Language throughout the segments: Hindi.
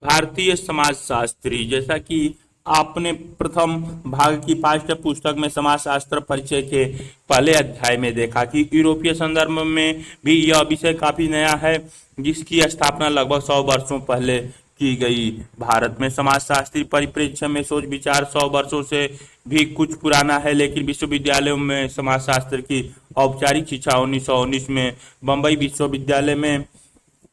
भारतीय समाजशास्त्री, जैसा कि आपने प्रथम भाग की पाठ्य पुस्तक में समाजशास्त्र परिचय के पहले अध्याय में देखा कि यूरोपीय संदर्भ में भी यह विषय काफी नया है, जिसकी स्थापना लगभग 100 वर्षों पहले की गई। भारत में समाजशास्त्री परिप्रेक्ष्य में सोच विचार 100 वर्षों से भी कुछ पुराना है, लेकिन विश्वविद्यालयों में समाजशास्त्र की औपचारिक शिक्षा 1919 में बम्बई विश्वविद्यालय में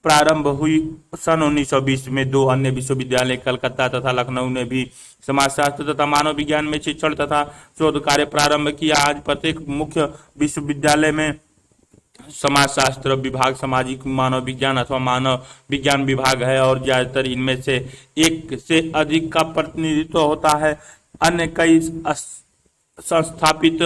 प्रारंभ हुई। सन 1920 में दो अन्य विश्वविद्यालय कलकत्ता तथा लखनऊ ने भी समाजशास्त्र तथा मानव विज्ञान में शिक्षण तथा शोध कार्य प्रारंभ किया। आज प्रत्येक मुख्य विश्वविद्यालय में समाजशास्त्र विभाग, सामाजिक मानव विज्ञान अथवा मानव विज्ञान विभाग है और ज्यादातर इनमें से एक से अधिक का प्रतिनिधित्व होता है। अन्य कई संस्थापित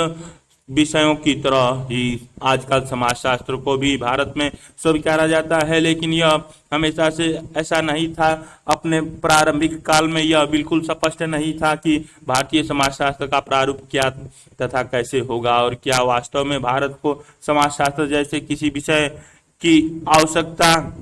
विषयों की तरह ही आजकल समाजशास्त्र को भी भारत में स्वीकारा जाता है, लेकिन यह हमेशा से ऐसा नहीं था। अपने प्रारंभिक काल में यह बिल्कुल स्पष्ट नहीं था कि भारतीय समाजशास्त्र का प्रारूप क्या तथा कैसे होगा और क्या वास्तव में भारत को समाजशास्त्र जैसे किसी विषय की आवश्यकता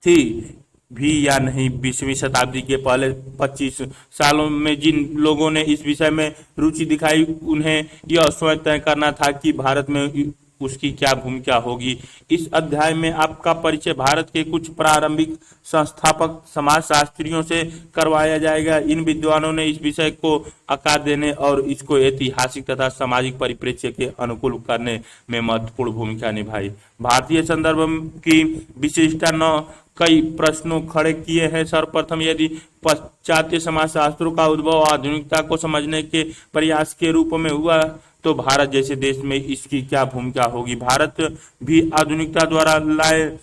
थी भी या नहीं। 20वीं शताब्दी के पहले 25 सालों में जिन लोगों ने इस विषय में रुचि दिखाई, उन्हें यह स्वयं तय करना था कि भारत में उसकी क्या भूमिका होगी। इस अध्याय में आपका परिचय भारत के कुछ प्रारंभिक संस्थापक समाजशास्त्रियों से करवाया जाएगा। इन विद्वानों ने इस विषय को आकार देने और इसको ऐतिहासिक तथा सामाजिक परिप्रेक्ष्य के अनुकूल करने में महत्वपूर्ण भूमिका निभाई। भारतीय संदर्भ की विशिष्टता न कई प्रश्नों खड़े किए हैं। सर्वप्रथम, यदि पाश्चात्य समाजशास्त्रों का उद्भव आधुनिकता को समझने के प्रयास के रूप में हुआ तो भारत जैसे देश में इसकी क्या भूमिका होगी। भारत भी आधुनिकता द्वारा लाए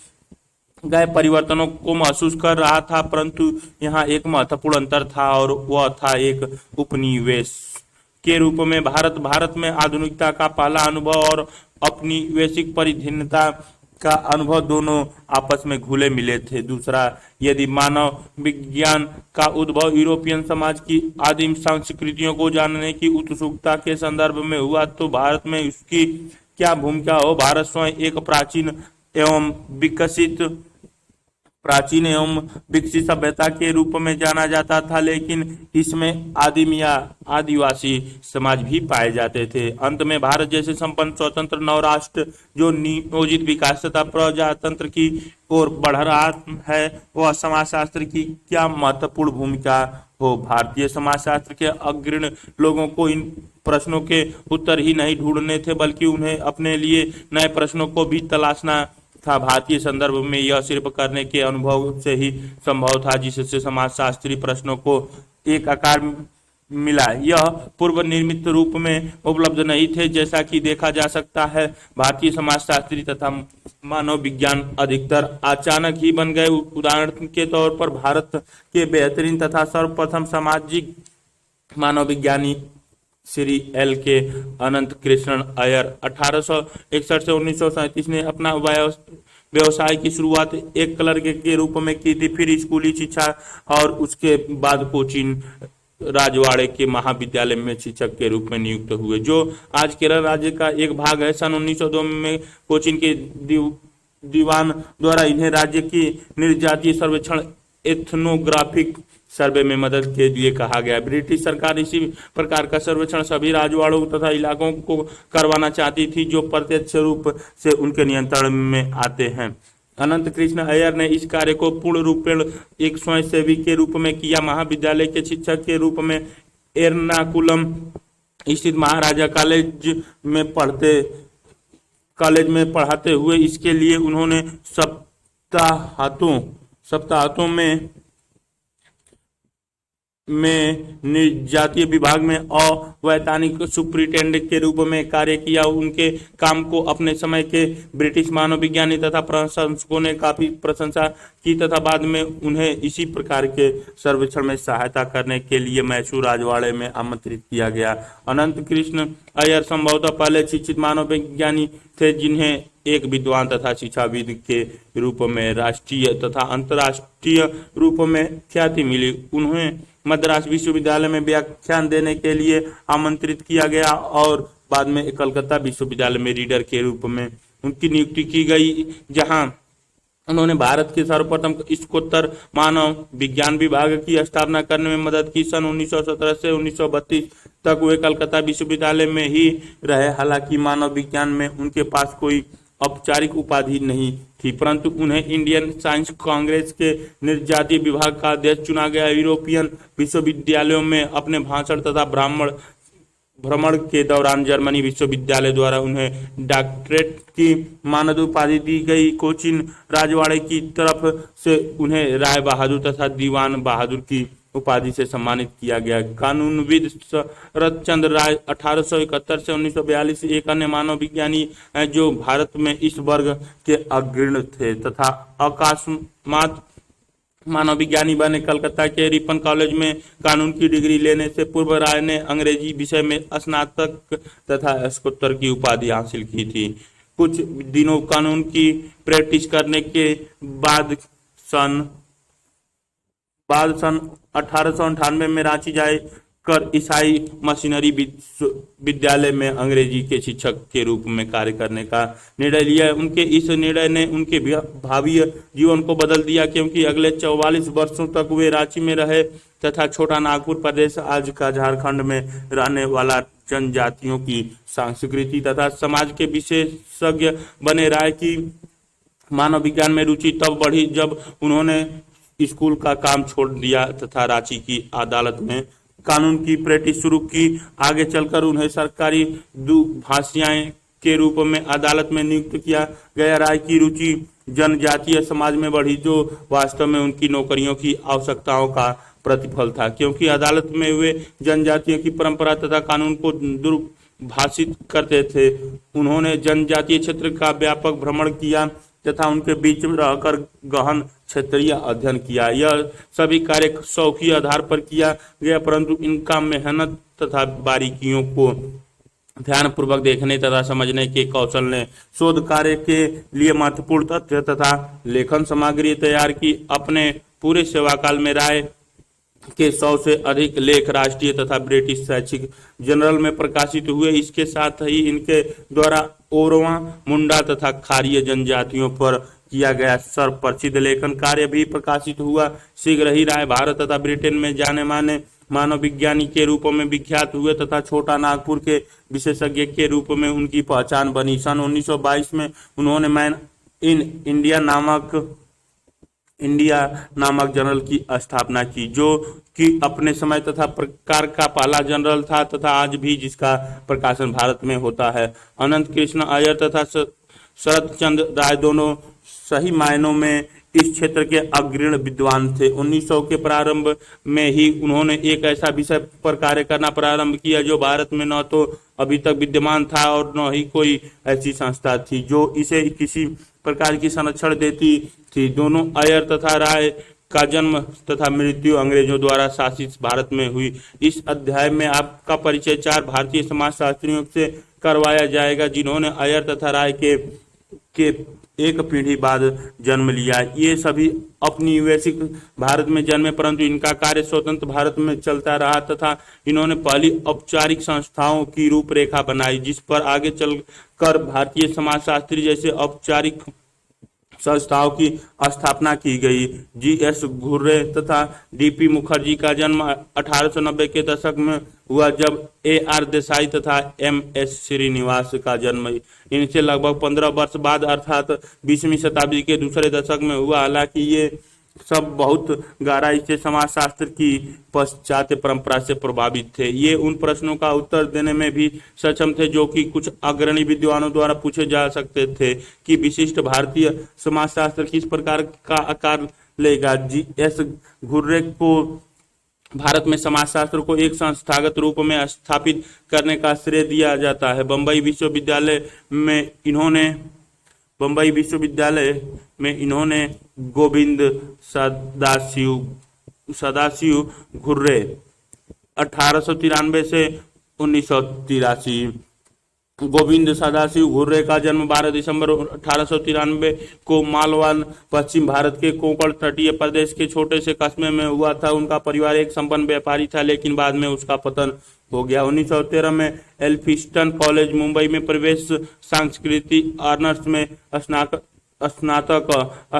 गए परिवर्तनों को महसूस कर रहा था, परंतु यहाँ एक महत्वपूर्ण अंतर था और वह था एक उपनिवेश के रूप में। भारत में आधुनिकता का पहला अनुभव और औपनिवेशिक परिधीनता का अनुभव दोनों आपस में घुले मिले थे। दूसरा, यदि मानव विज्ञान का उद्भव यूरोपियन समाज की आदिम संस्कृतियों को जानने की उत्सुकता के संदर्भ में हुआ तो भारत में उसकी क्या भूमिका हो। भारत स्वयं एक प्राचीन एवं विकसित सभ्यता के रूप में जाना जाता था, लेकिन इसमें आदिम या आदिवासी समाज भी पाए जाते थे। अंत में भारत जैसे संपन्न स्वतंत्र नवराष्ट्र जो नियोजित विकास तथा प्रजातंत्र की ओर बढ़ रहा है, वह समाजशास्त्र की क्या महत्वपूर्ण भूमिका हो। भारतीय समाजशास्त्र के अग्रणी लोगों को इन प्रश्नों के उत्तर ही नहीं ढूंढने थे, बल्कि उन्हें अपने लिए नए प्रश्नों को भी तलाशना था। भारतीय संदर्भ में यह सिर्फ करने के अनुभव से ही संभव था, जिससे समाजशास्त्री प्रश्नों को एक आकार मिला। यह पूर्व निर्मित रूप में उपलब्ध नहीं थे, जैसा कि देखा जा सकता है। भारतीय समाजशास्त्री तथा मानव विज्ञान अधिकतर अचानक ही बन गए। उदाहरण के तौर पर भारत के बेहतरीन तथा सर्वप्रथम सामाजिक मानव विज्ञानी श्री एल के अनंत कृष्णन अय्यर 1861 से 1937 ने अपना व्यवसाय की शुरुआत एक क्लर्क के रूप में की थी। फिर स्कूली शिक्षा और उसके बाद कोचीन राजवाड़े के महाविद्यालय में शिक्षक के रूप में नियुक्त हुए, जो आज केरल राज्य का एक भाग है। सन 1902 में कोचीन के दीवान द्वारा इन्हें राज्य की निर्जातीय सर्वेक्षण एथनोग्राफिक सर्वे में मदद के लिए कहा गया। ब्रिटिश सरकार इसी प्रकार का सर्वेक्षण सभी राजवाड़ों तथा इलाकों को करवाना चाहती थी जो प्रत्यक्ष रूप से उनके नियंत्रण में आते हैं। अनंत कृष्ण अय्यर ने इस कार्य को पूर्ण रूपेण एक स्वयंसेवी के रूप में किया। महाविद्यालय के शिक्षक के रूप में एर्नाकुलम स्थित महाराजा कॉलेज में पढ़ाते हुए इसके लिए उन्होंने सप्ताहांतों में निर्जातीय विभाग में अवैतनिक सुपरिटेंडेंट के रूप में कार्य किया। उनके काम को अपने समय के ब्रिटिश मानव विज्ञानी तथा प्रशंसकों ने काफी प्रशंसा की तथा बाद में उन्हें इसी प्रकार के सर्वेक्षण में सहायता करने के लिए मैसूर राजवाड़े में आमंत्रित किया गया। अनंत कृष्ण अय्यर संभवतः पहले शिक्षित मानव विज्ञानी थे जिन्हें एक विद्वान तथा शिक्षाविद के रूप में राष्ट्रीय तथा अंतर्राष्ट्रीय रूप में ख्याति मिली। उन्हें मद्रास विश्वविद्यालय में व्याख्यान देने के लिए आमंत्रित किया गया और बाद में कलकत्ता विश्वविद्यालय में रीडर के रूप में उनकी नियुक्ति की गई, जहां उन्होंने भारत के सर्वप्रथम स्कोत्तर मानव विज्ञान विभाग की स्थापना करने में मदद की। सन 1917 से 1932 तक वे कलकत्ता विश्वविद्यालय में ही रहे। हालांकि मानव विज्ञान में उनके पास कोई औपचारिक उपाधि नहीं थी, परंतु उन्हें इंडियन साइंस कांग्रेस के निर्जातीय विभाग का अध्यक्ष चुना गया। यूरोपियन विश्वविद्यालयों में अपने भाषण तथा भ्रमण के दौरान जर्मनी विश्वविद्यालय द्वारा उन्हें डॉक्टरेट की मानद उपाधि दी गई। कोचीन राजवाड़े की तरफ से उन्हें राय बहादुर तथा दीवान बहादुर की उपाधि से सम्मानित किया गया। कानूनविद शरद चंद्र राय 1871 से 1942 एक अन्य मानव विज्ञानी हैं जो भारत में इस वर्ग के अग्रणी थे तथा अकस्मात मानव विज्ञानी बने। कलकत्ता के रिपन कॉलेज में कानून की डिग्री लेने से पूर्व राय ने अंग्रेजी विषय में स्नातक तथा स्नातकोत्तर की उपाधि हासिल की थी। कुछ दिनों कानून की प्रैक्टिस करने के बाद सन 1898 में रांची जाकर ईसाई मिशनरी विद्यालय में अंग्रेजी के शिक्षक के रूप में कार्य करने का निर्णय लिया। उनके इस निर्णय ने उनके भावी जीवन को बदल दिया, क्योंकि अगले 44 वर्षों तक वे रांची में रहे तथा छोटा नागपुर प्रदेश, आज का झारखंड में रहने वाला जनजातियों की संस्कृति तथा समाज के विशेषज्ञ बने। राय की मानव विज्ञान में रुचि तब बढ़ी जब उन्होंने स्कूल का काम छोड़ दिया तथा रांची की अदालत में कानून की प्रैक्टिस शुरू की। आगे चलकर उन्हें सरकारी दुभाषियां के रूप में अदालत में नियुक्त किया गया। राय की रुचि जनजातीय समाज में बढ़ी, जो वास्तव में उनकी नौकरियों की आवश्यकताओं का प्रतिफल था, क्योंकि अदालत में वे जनजातियों की परंपरा तथा कानून को दुर्भाषित करते थे। उन्होंने जनजातीय क्षेत्र का व्यापक भ्रमण किया तथा उनके बीच में रहकर गहन क्षेत्रीय अध्ययन किया। यह सभी कार्य शौकीय आधार पर किया गया, परंतु इनका मेहनत तथा बारीकियों को ध्यानपूर्वक देखने तथा समझने के कौशल ने शोध कार्य के लिए महत्वपूर्ण तथ्य तथा लेखन सामग्री तैयार की। अपने पूरे सेवाकाल में राय के 100 से अधिक लेख राष्ट्रीय तथा ब्रिटिश शैक्षिक जर्नल में प्रकाशित हुए। इसके साथ ही इनके द्वारा ओरवा, मुंडा तथा खारीय जनजातियों पर किया गया सर्वप्रसिद्ध लेखन कार्य भी प्रकाशित हुआ। शीघ्र ही राय भारत तथा ब्रिटेन में जाने माने मानव विज्ञानी के रूप में विख्यात हुए तथा छोटा नागपुर के विशेषज्ञ के रूप में उनकी पहचान बनी। सन 1922 में उन्होंने मैन इन इंडिया नामक जर्नल की स्थापना की, जो कि अपने समय तथा प्रकार का पहला जर्नल था तथा आज भी जिसका प्रकाशन भारत में होता है। अनंत कृष्ण अय्यर तथा शरद चंद्र राय दोनों सही मायनों में इस क्षेत्र के अग्रणी विद्वान थे। 1900 के प्रारंभ में ही उन्होंने एक ऐसा विषय पर कार्य करना प्रारंभ किया जो भारत में न तो अभी तक विद्यमान था और न ही कोई ऐसी संस्था थी जो इसे किसी प्रकार की संरक्षण देती थी। दोनों अय्यर तथा राय का जन्म तथा मृत्यु अंग्रेजों द्वारा शासित भारत में हुई। इस अध्याय में आपका परिचय 4 भारतीय समाजशास्त्रियों से करवाया जाएगा जिन्होंने अय्यर तथा राय के एक पीढ़ी बाद जन्म लिया। ये सभी औपनिवेशिक भारत में जन्मे, परंतु इनका कार्य स्वतंत्र भारत में चलता रहा तथा इन्होंने पहली औपचारिक संस्थाओं की रूपरेखा बनाई, जिस पर आगे चलकर भारतीय समाजशास्त्री जैसे औपचारिक संस्थाओं की स्थापना की गई। जी.एस. घुर्रे तथा डी.पी. मुखर्जी का जन्म 1890 के दशक में हुआ, जब ए.आर. देसाई तथा एम.एस. श्रीनिवास का जन्म इनसे लगभग 15 वर्ष बाद अर्थात 20वीं शताब्दी के दूसरे दशक में हुआ। हालांकि ये सब बहुत गहराई से समाजशास्त्र की पाश्चात्य परंपरा से प्रभावित थे। ये उन प्रश्नों का उत्तर देने में भी सक्षम थे जो कि कुछ अग्रणी विद्वानों द्वारा पूछे जा सकते थे कि विशिष्ट भारतीय समाजशास्त्र किस प्रकार का आकार लेगा। जी.एस. घुर्रे को भारत में समाजशास्त्र को एक संस्थागत रूप में स्थापित करने का श्रेय दिया जाता है। बम्बई विश्वविद्यालय में इन्होंने गोविंद सदाशिव घुर्रे 1893 से 1983। गोविंद सदाशिव घुर्रे का जन्म 12 दिसंबर 1893 को मालवान पश्चिम भारत के कोंकण तटीय प्रदेश के छोटे से कस्बे में हुआ था। उनका परिवार एक संपन्न व्यापारी था, लेकिन बाद में उसका पतन हो गया। 1913 में एल्फिंस्टन कॉलेज मुंबई में प्रवेश, सांस्कृतिक ऑनर्स में स्नातक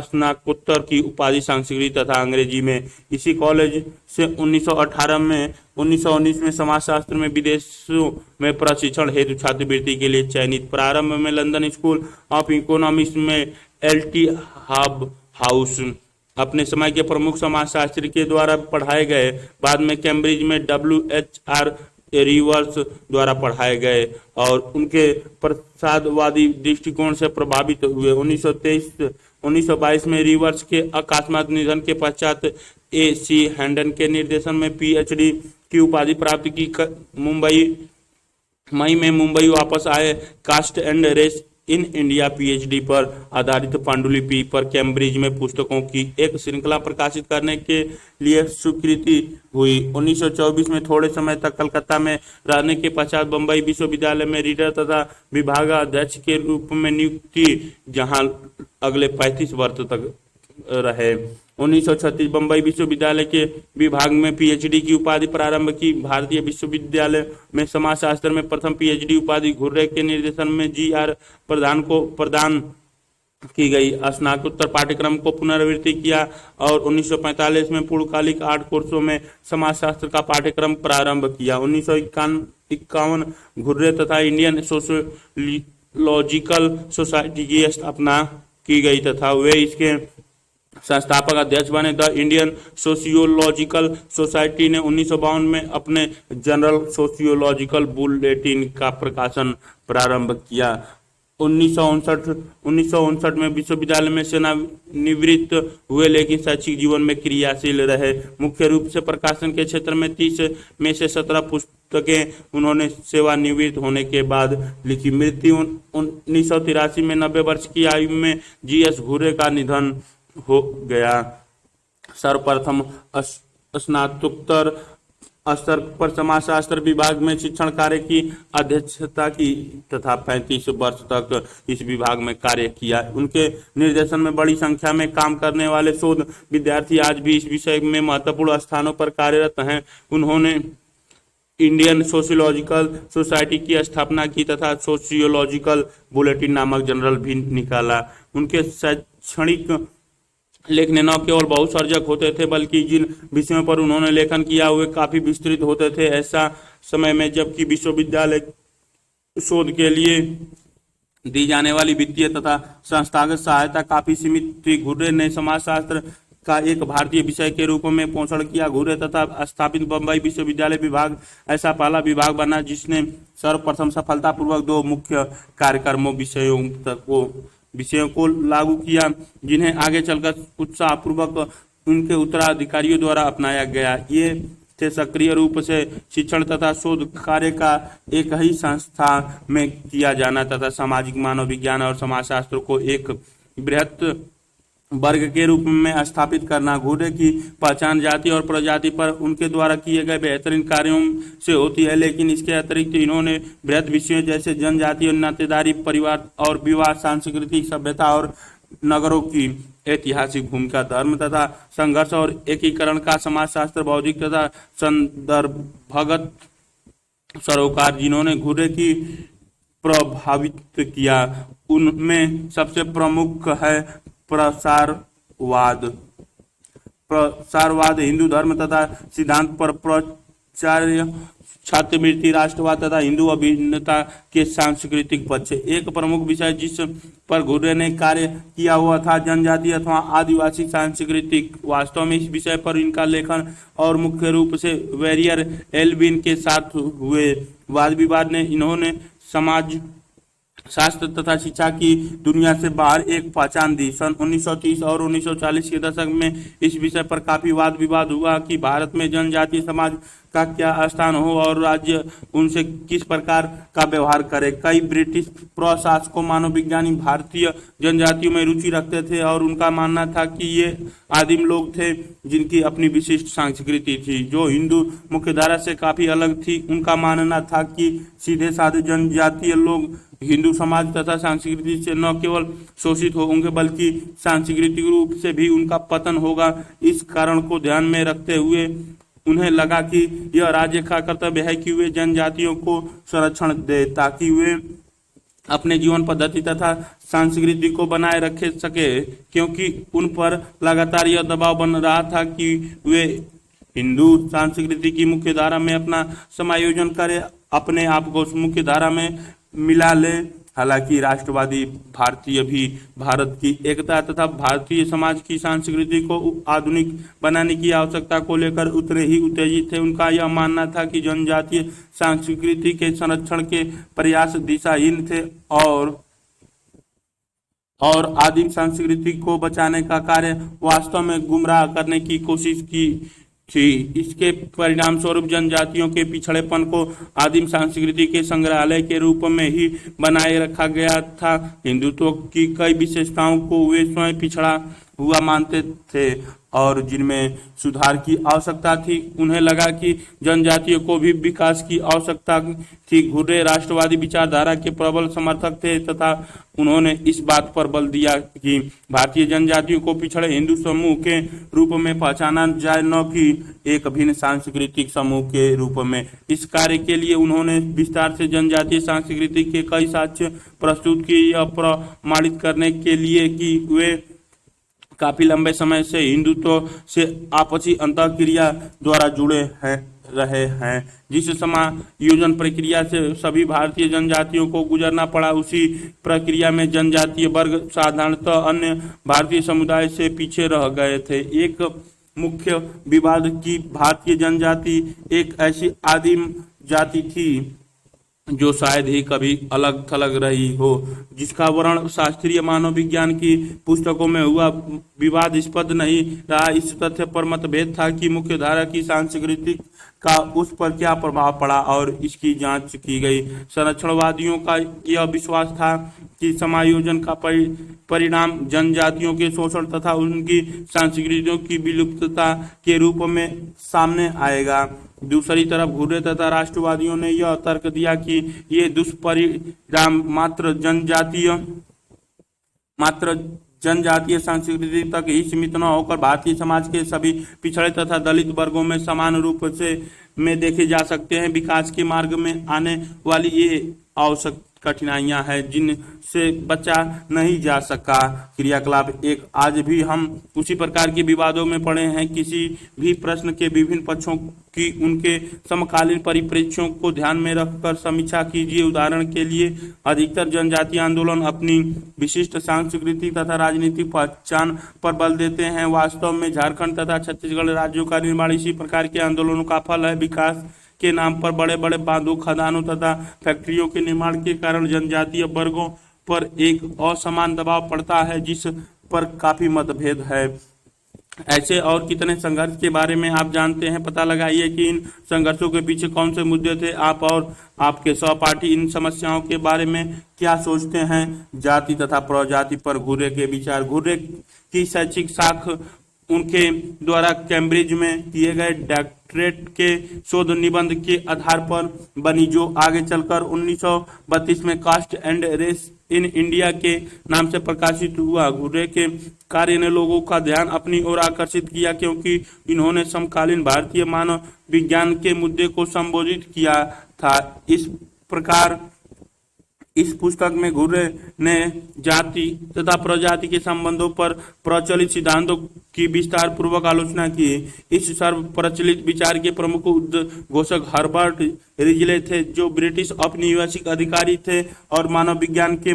स्नातकोत्तर की उपाधि संस्कृत तथा अंग्रेजी में। इसी कॉलेज से 1918 में 1919 में समाजशास्त्र में विदेशों में प्रशिक्षण हेतु छात्रवृत्ति के लिए चयनित। प्रारंभ में लंदन स्कूल ऑफ इकोनॉमिक्स में एलटी हब हाउस अपने समय के प्रमुख समाजशास्त्री के द्वारा पढ़ाए गए। बाद में कैम्ब्रिज में WHR रिवर्स द्वारा पढ़ाए गए और उनके प्रसादवादी दृष्टिकोण से प्रभावित हुए। 1922 में रिवर्स के अकस्मात निधन के पश्चात AC हैंडन के निर्देशन में PhD की उपाधि प्राप्त की। मई में मुंबई वापस आए। Caste and race in India PhD पर आधारित पांडुलिपि पर कैम्ब्रिज में पुस्तकों की एक श्रृंखला प्रकाशित करने के लिए स्वीकृति हुई। 1924 में थोड़े समय तक कलकत्ता में रहने के पश्चात बम्बई विश्वविद्यालय में रीडर तथा विभागाध्यक्ष के रूप में नियुक्ति, जहां अगले 35 वर्ष तक रहे। 1936 बम्बई विश्वविद्यालय के विभाग में PhD की उपाधि प्रारंभ की। भारतीय विश्वविद्यालय में समाजशास्त्र में प्रथम PhD उपाधि घुर्रे के निर्देशन में GR प्रधान को प्रदान की गई। स्नातकोत्तर पाठ्यक्रम को पुनरावृत्ति किया और 1945 में पूर्णकालिक 8 कोर्सों में समाजशास्त्र का पाठ्यक्रम प्रारंभ किया। 1951 घुर्रे तथा इंडियन सोशियोलॉजिकल सोसाइटी की स्थापना की गई तथा वे इसके संस्थापक अध्यक्ष बने। द इंडियन सोशियोलॉजिकल सोसाइटी ने 1952 में अपने जनरल सोशियोलॉजिकल बुलेटिन का प्रकाशन प्रारंभ किया। 1959 में विश्वविद्यालय में सेवानिवृत्त हुए, लेकिन शैक्षिक जीवन में क्रियाशील रहे। मुख्य रूप से प्रकाशन के क्षेत्र में 30 में से 17 पुस्तकें उन्होंने सेवानिवृत्त होने के बाद लिखी। मृत्यु 1983 में 90 वर्ष की आयु में GS घुर्रे का निधन हो गया। सर्वप्रथम स्नातकोत्तर स्तर पर समाजशास्त्र विभाग में शिक्षण कार्य की अध्यक्षता की तथा 35 वर्ष तक इस विभाग में कार्य किया। उनके निर्देशन में बड़ी संख्या में काम करने वाले शोध विद्यार्थी आज भी इस विषय में महत्वपूर्ण स्थानों पर कार्यरत हैं। उन्होंने इंडियन सोशियोलॉजिकल सोसाइटी की स्थापना की तथा सोशियोलॉजिकल बुलेटिन नामक जर्नल भी निकाला। उनके शैक्षणिक लेखन न केवल बहुत सर्जक होते थे, बल्कि जिन विषयों पर उन्होंने लेखन किया वे काफी विस्तृत होते थे। ऐसा समय में जबकि विश्वविद्यालय शोध के लिए दी जाने वाली वित्तीय तथा संस्थागत सहायता काफी सीमित थी, घुर्रे ने समाजशास्त्र का एक भारतीय विषय के रूप में पोषण किया। घुर्रे तथा स्थापित बम्बई विश्वविद्यालय विभाग ऐसा पहला विभाग बना जिसने सर्वप्रथम सफलतापूर्वक 2 मुख्य कार्यक्रमों विषयों को लागू किया, जिन्हें आगे चलकर उत्साहपूर्वक उनके उत्तराधिकारियों द्वारा अपनाया गया। ये थे सक्रिय रूप से शिक्षण तथा शोध कार्य का एक ही संस्था में किया जाना तथा सामाजिक मानव विज्ञान और समाजशास्त्र को एक बृहत वर्ग के रूप में स्थापित करना। घुर्रे की पहचान जाति और प्रजाति पर उनके द्वारा किए गए बेहतरीन कार्यों से होती है, लेकिन इसके अतिरिक्त इन्होंने बृहत विषयों जैसे जनजाति और नातेदारी, परिवार और विवाह, सांस्कृतिक सभ्यता और नगरों की ऐतिहासिक भूमिका, धर्म तथा संघर्ष और एकीकरण का समाजशास्त्र, बौद्धिक तथा संदर्भगत सरोकार जिन्होंने घुर्रे की प्रभावित किया, उनमें सबसे प्रमुख है प्रसारवाद हिंदू धर्म तथा सिद्धांत पर प्राचार्य, छात्रवृत्ति, राष्ट्रवाद तथा हिंदू अभिन्नता के सांस्कृतिक पक्ष। एक प्रमुख विषय जिस पर घुर्रे ने कार्य किया हुआ था जनजाति अथवा आदिवासी सांस्कृतिक। वास्तव में इस विषय पर इनका लेखन और मुख्य रूप से वेरियर एल्विन के साथ हुए वाद विवाद ने इन्होंने समाज शास्त्र तथा शिक्षा की दुनिया से बाहर एक पहचान दी। सन 1930 और 1940 के दशक में इस विषय पर काफी वाद विवाद हुआ कि भारत में जनजातीय समाज का क्या स्थान हो और राज्य उनसे किस प्रकार का व्यवहार करे। कई ब्रिटिश प्रशासकों मानव विज्ञानी भारतीय जनजातियों में रुचि रखते थे और उनका मानना था कि ये आदिम लोग थे जिनकी अपनी विशिष्ट संस्कृति थी, जो हिंदू मुख्यधारा से काफी अलग थी। उनका मानना था कि सीधे साधे जनजातीय लोग हिंदू समाज तथा संस्कृति से न केवल शोषित होंगे बल्कि सांस्कृतिक रूप से भी उनका पतन होगा। इस कारण को ध्यान में रखते हुए उन्हें लगा कि यह राज्य का कर्तव्य है कि वे जनजातियों को संरक्षण दे ताकि वे अपने जीवन पद्धति तथा संस्कृति को बनाए रखे सके, क्योंकि उन पर लगातार यह दबाव बन रहा था कि वे हिंदू संस्कृति की मुख्य धारा में अपना समायोजन करें, अपने आप को उस मुख्य धारा में मिला ले। हालांकि राष्ट्रवादी भारतीय भी भारत की एकता तथा भारतीय समाज की संस्कृति को आधुनिक बनाने की आवश्यकता को लेकर उतने ही उत्तेजित थे। उनका यह मानना था कि जनजातीय संस्कृति के संरक्षण के प्रयास दिशाहीन थे और आदिम संस्कृति को बचाने का कार्य वास्तव में गुमराह करने की कोशिश की थी। इसके परिणाम स्वरूप जनजातियों के पिछड़ेपन को आदिम संस्कृति के संग्रहालय के रूप में ही बनाए रखा गया था। हिंदुत्व की कई विशेषताओं को वे स्वयं पिछड़ा हुआ मानते थे और जिनमें सुधार की आवश्यकता थी। उन्हें लगा कि जनजातियों को भी विकास की आवश्यकता थी। घुर्रे राष्ट्रवादी विचारधारा के प्रबल समर्थक थे तथा उन्होंने इस बात पर बल दिया कि भारतीय जनजातियों को पिछड़े हिंदू समूह के रूप में पहचाना जाए, न कि एक भिन्न सांस्कृतिक समूह के रूप में। इस कार्य के लिए उन्होंने विस्तार से जनजातीय संस्कृति के कई साक्ष्य प्रस्तुत किए, यह प्रमाणित करने के लिए कि वे काफी लंबे समय से हिंदुत्व से आपसी अंतःक्रिया द्वारा जुड़े रहे हैं। जिस समायोजन प्रक्रिया से सभी भारतीय जनजातियों को गुजरना पड़ा, उसी प्रक्रिया में जनजातीय वर्ग साधारणतः अन्य भारतीय समुदाय से पीछे रह गए थे। एक मुख्य विवाद की भारतीय जनजाति एक ऐसी आदिम जाति थी जो शायद ही कभी अलग थलग रही हो, जिसका वर्ण शास्त्रीय मानव विज्ञान की पुस्तकों में हुआ विवादास्पद नहीं रहा। इस तथ्य पर मतभेद था कि मुख्य धारा की संस्कृति का उस पर क्या प्रभाव पड़ा और इसकी जांच की गई। संरक्षणवादियों का यह विश्वास था कि समायोजन का परिणाम जनजातियों के शोषण तथा उनकी संस्कृतियों की विलुप्तता के रूप में सामने आएगा। दूसरी तरफ घुर्रे तथा राष्ट्रवादियों ने यह तर्क दिया कि ये दुष्परिणाम मात्र जनजातीय संस्कृति तक ही सीमित न होकर भारतीय समाज के सभी पिछड़े तथा दलित वर्गों में समान रूप से में देखे जा सकते हैं। विकास के मार्ग में आने वाली ये आवश्यक कठिनाइयां हैं जिनसे बचा नहीं जा सका क्रियाकलाप। एक आज भी हम उसी प्रकार के विवादों में पड़े हैं। किसी भी प्रश्न के विभिन्न पक्षों की उनके समकालीन परिप्रेक्ष्यों को ध्यान में रखकर समीक्षा कीजिए। उदाहरण के लिए अधिकतर जनजातीय आंदोलन अपनी विशिष्ट सांस्कृतिक तथा राजनीतिक पहचान पर बल देते हैं। वास्तव में झारखंड तथा छत्तीसगढ़ राज्यों का निर्माण इसी प्रकार के आंदोलनों का फल है। विकास के नाम पर बड़े बड़े बांधों, खदानों तथा फैक्ट्रियों के निर्माण के कारण जनजातीय वर्गों पर एक असमान दबाव पड़ता है, जिस पर काफी मतभेद है। ऐसे और कितने संघर्ष के बारे में आप जानते हैं? पता लगाइए कि इन संघर्षों के पीछे कौन से मुद्दे थे। आप और आपके सहपाठी इन समस्याओं के बारे में क्या सोचते हैं? जाति तथा प्रजाति पर घुर्रे के विचार। घुर्रे की शैक्षिक शाख उनके द्वारा कैम्ब्रिज में किए गए डॉक्टरेट के शोध निबंध के आधार पर बनी, जो आगे चलकर 1932 में caste and race in India के नाम से प्रकाशित हुआ। घुर्रे के कार्य ने लोगों का ध्यान अपनी ओर आकर्षित किया, क्योंकि इन्होंने समकालीन भारतीय मानव विज्ञान के मुद्दे को संबोधित किया था। इस प्रकार इस पुस्तक में घुर्रे ने जाति तथा प्रजाति के संबंधों पर प्रचलित सिद्धांतों की विस्तार पूर्वक आलोचना की। इस सर्व प्रचलित विचार के प्रमुख उद्घोषक हर्बर्ट रिजले थे, जो ब्रिटिश औपनिवेशिक अधिकारी थे और मानव विज्ञान के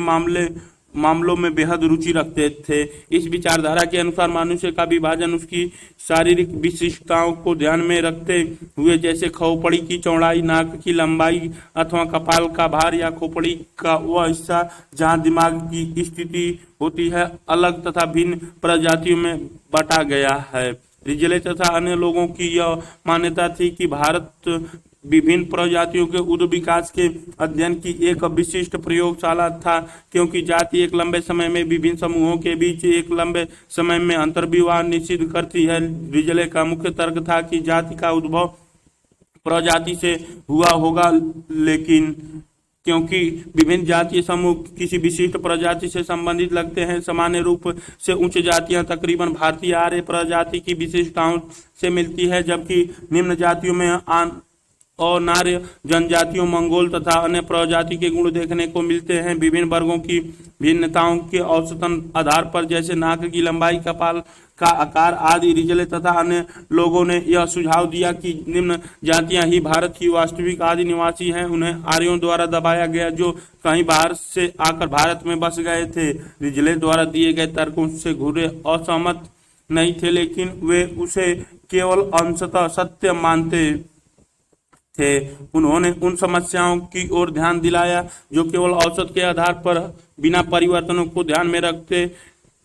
मामलों में बेहद रुचि रखते थे। इस विचारधारा के अनुसार मनुष्य का विभाजन उसकी शारीरिक विशिष्टताओं को ध्यान में रखते हुए, जैसे खोपड़ी की चौड़ाई, नाक की लंबाई अथवा कपाल का भार या खोपड़ी का वह हिस्सा जहां दिमाग की स्थिति होती है, अलग तथा भिन्न प्रजातियों में बांटा गया है। रिजले तथा अन्य लोगों की यह मान्यता थी कि भारत विभिन्न प्रजातियों के उद विकास के अध्ययन की एक विशिष्ट प्रयोगशाला था, क्योंकि जाति एक लंबे समय में विभिन्न समूहों के बीच एक लंबे समय में अंतर्विवाह निषिद्ध करती है। रिजले का मुख्य तर्क था कि जाति का उद्भव प्रजाति से हुआ होगा, लेकिन क्योंकि विभिन्न जातीय समूह किसी विशिष्ट प्रजाति से संबंधित लगते हैं, सामान्य रूप से उच्च जातियां तकरीबन भारतीय आर्य प्रजाति की विशिष्टताओं से मिलती है, जबकि निम्न जातियों में और नार्य जनजातियों, मंगोल तथा अन्य प्रजाति के गुण देखने को मिलते हैं। विभिन्न वर्गों की भिन्नताओं के औसतन आधार पर, जैसे नाक की लंबाई, कपाल का आकार आदि, रिजले तथा अन्य लोगों ने यह सुझाव दिया कि निम्न जातियां ही भारत की वास्तविक आदि निवासी हैं। उन्हें आर्यों द्वारा दबाया गया, जो कहीं बाहर से आकर भारत में बस गए थे। रिजले द्वारा दिए गए तर्कों से घुरे असहमत नहीं थे, लेकिन वे उसे केवल अंशतः सत्य मानते थे। उन्होंने उन समस्याओं की ओर ध्यान दिलाया जो केवल औसत के आधार पर बिना परिवर्तनों को ध्यान में रखते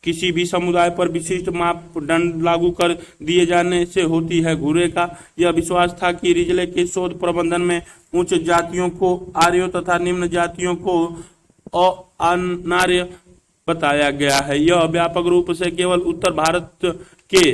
किसी भी समुदाय पर विशिष्ट मापदंड लागू कर दिए जाने से होती है। घुरे का यह विश्वास था कि रिजले के शोध प्रबंधन में उच्च जातियों को आर्यों तथा निम्न जातियों को अनार्य बताया गया है। यह व्यापक रूप से केवल उत्तर भारत के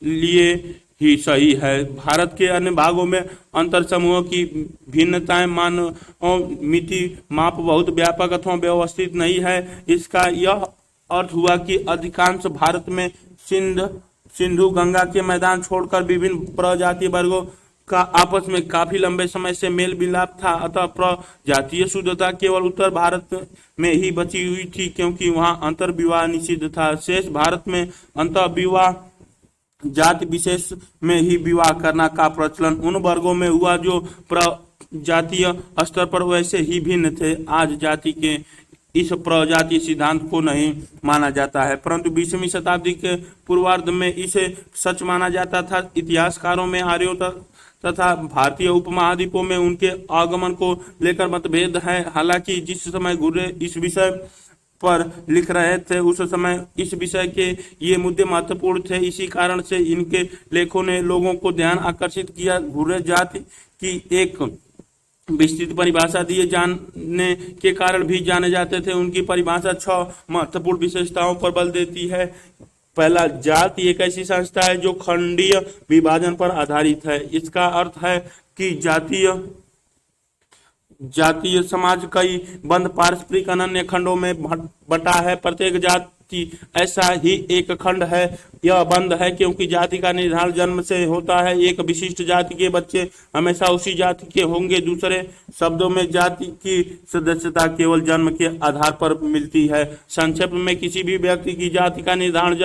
लिए ही सही है। भारत के अन्य भागों में अंतर समूहों की भिन्नताएं मानव मिति माप बहुत व्यापक अथवा व्यवस्थित नहीं है। इसका यह अर्थ हुआ कि अधिकांश भारत में सिंधु गंगा के मैदान छोड़कर विभिन्न प्रजातीय वर्गों का आपस में काफी लंबे समय से मेल मिलाप था। अतः प्रजातीय शुद्धता केवल उत्तर भारत में ही बची हुई थी, क्योंकि वहां अंतर विवाह निषिद्ध था। शेष भारत में अंतर विवाह जाति विशेष में ही विवाह करना का प्रचलन उन वर्गों में हुआ जो प्रजातीय स्तर पर वैसे ही भिन्न थे। आज जाति के इस प्रजातीय सिद्धांत को नहीं माना जाता है, परंतु 20वीं शताब्दी के पूर्वार्ध में इसे सच माना जाता था। इतिहासकारों में आर्यों तथा भारतीय उपमहाद्वीपों में उनके आगमन को लेकर मतभेद है। हालांकि जिस समय घुरे इस विषय पर लिख रहे थे, उस समय इस विषय के ये मुद्दे महत्वपूर्ण थे। इसी कारण से इनके लेखों ने लोगों को ध्यान आकर्षित किया। घुरे जाति की एक विस्तृत परिभाषा दिए जाने के कारण भी जाने जाते थे। उनकी परिभाषा 6 महत्वपूर्ण विशेषताओं पर बल देती है। पहला, जाति एक ऐसी संस्था है जो खंडीय विभाजन पर आधारित है। इसका अर्थ है कि जातीय समाज कई बंद पारस्परिक अनन्य खंडों में बटा है। प्रत्येक जाति ऐसा ही एक खंड है। यह बंद है क्योंकि जाति का निर्धारण जन्म से होता है। एक विशिष्ट जाति के बच्चे हमेशा उसी जाति के होंगे। दूसरे शब्दों में जाति की सदस्यता केवल जन्म के आधार पर मिलती है। संक्षेप में, किसी भी व्यक्ति की जाति का निर्धारण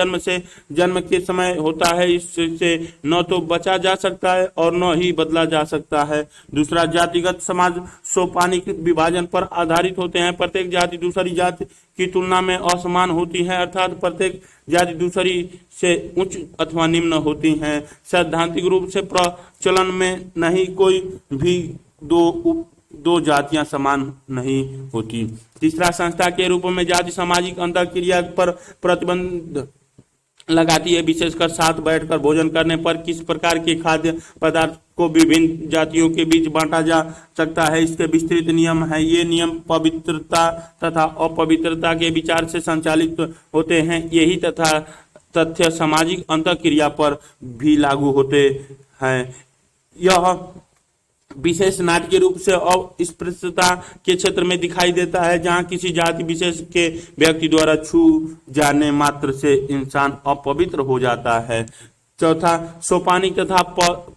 जन्म के समय होता है। इससे न तो बचा जा सकता है और न ही बदला जा सकता है। दूसरा, जातिगत समाज सोपानिक विभाजन पर आधारित होते हैं। प्रत्येक जाति दूसरी जाति की तुलना में असमान होती है, अर्थात प्रत्येक जाति दूसरी से उच्च अथवा निम्न होती हैं। सैद्धांतिक रूप से प्रचलन में नहीं कोई भी दो जातियां समान नहीं होती। तीसरा, संस्था के रूप में जाति सामाजिक अंतःक्रिया पर प्रतिबंध लगाती है। विशेषकर साथ बैठकर भोजन करने पर किस प्रकार के खाद्य पदार्थ को विभिन्न जातियों के बीच बांटा जा सकता है, इसके विस्तृत नियम हैं। ये नियम पवित्रता तथा अपवित्रता के विचार से संचालित होते हैं। यही तथ्य सामाजिक अंतःक्रिया पर भी लागू होते हैं। यह विशेष नाटकीय रूप से अस्पृश्यता के क्षेत्र में दिखाई देता है, जहां किसी जाति विशेष के व्यक्ति द्वारा छू जाने मात्र से इंसान अपवित्र हो जाता है। चौथा, सोपानिक तथा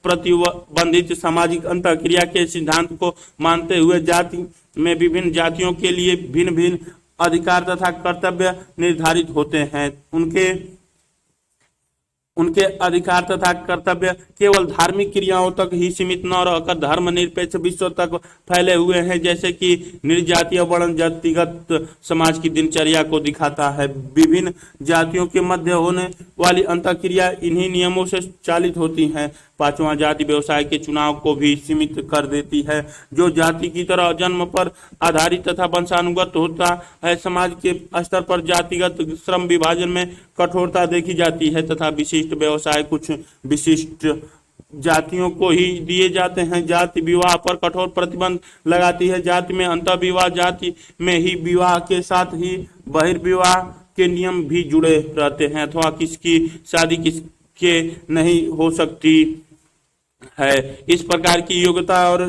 प्रतिबंधित सामाजिक अंतःक्रिया के सिद्धांत को मानते हुए जाति में विभिन्न जातियों के लिए भिन्न भिन्न अधिकार तथा कर्तव्य निर्धारित होते हैं। उनके अधिकार तथा कर्तव्य केवल धार्मिक क्रियाओं तक ही सीमित न रहकर धर्मनिरपेक्ष विश्व तक फैले हुए हैं, जैसे कि निर्जातीय वर्ण जातिगत समाज की दिनचर्या को दिखाता है। विभिन्न जातियों के मध्य होने वाली अंतःक्रिया इन्हीं नियमों से चालित होती हैं। पांचवा, जाति व्यवसाय के चुनाव को भी सीमित कर देती है, जो जाति की तरह जन्म पर आधारित तथा वंशानुगत होता है। समाज के स्तर पर जातिगत श्रम विभाजन में कठोरता देखी जाती है तथा विशिष्ट व्यवसाय कुछ विशिष्ट जातियों को ही दिए जाते हैं। जाति विवाह पर कठोर प्रतिबंध लगाती है। जाति में अंतःविवाह, जाति में ही विवाह के साथ ही बहिर्विवाह के नियम भी जुड़े रहते हैं, अथवा किसकी शादी किसके नहीं हो सकती। है। इस प्रकार की योग्यता और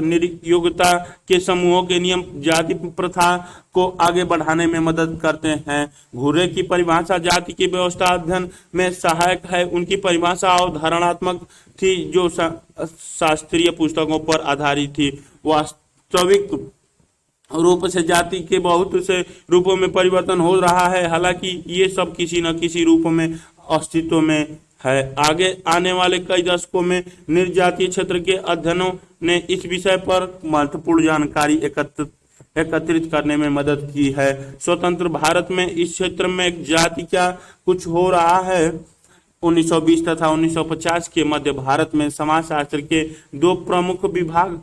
योग्यता के समूहों के नियम जाति प्रथा को आगे बढ़ाने में मदद करते हैं। घुर्रे की परिभाषा जाति की व्यवस्था अध्ययन में सहायक है। उनकी परिभाषा अवधारणात्मक थी जो शास्त्रीय पुस्तकों पर आधारित थी। वास्तविक रूप से जाति के बहुत से रूपों में परिवर्तन हो रहा है, हालांकि ये सब किसी न किसी रूप में अस्तित्व में है। आगे आने वाले कई दशकों में निर्जातीय क्षेत्र के अध्ययनों ने इस विषय पर महत्वपूर्ण जानकारी एकत्रित करने में मदद की है। स्वतंत्र भारत में इस क्षेत्र में जाति क्या कुछ हो रहा है। 1920 तथा 1950 के मध्य भारत में समाजशास्त्र के दो प्रमुख विभाग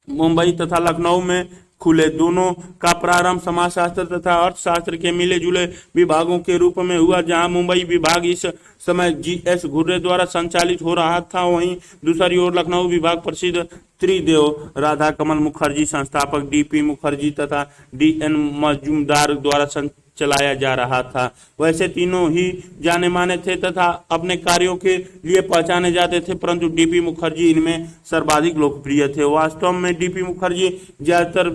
मुंबई तथा लखनऊ में खुले। दोनों का प्रारंभ समाजशास्त्र तथा अर्थशास्त्र के मिले जुले विभागों के रूप में हुआ। जहां मुंबई विभाग इस समय जी.एस. घुर्रे द्वारा संचालित हो रहा था, वहीं दूसरी ओर लखनऊ विभाग प्रसिद्ध त्रिदेव राधाकमल मुखर्जी, संस्थापक डी.पी. मुखर्जी तथा डी.एन. मजूमदार द्वारा चलाया जा रहा था। वैसे तीनों ही जाने माने थे तथा अपने कार्यों के लिए पहचाने जाते थे, परंतु डी.पी. मुखर्जी इनमें सर्वाधिक लोकप्रिय थे। वास्तव में डी.पी. मुखर्जी ज्यादातर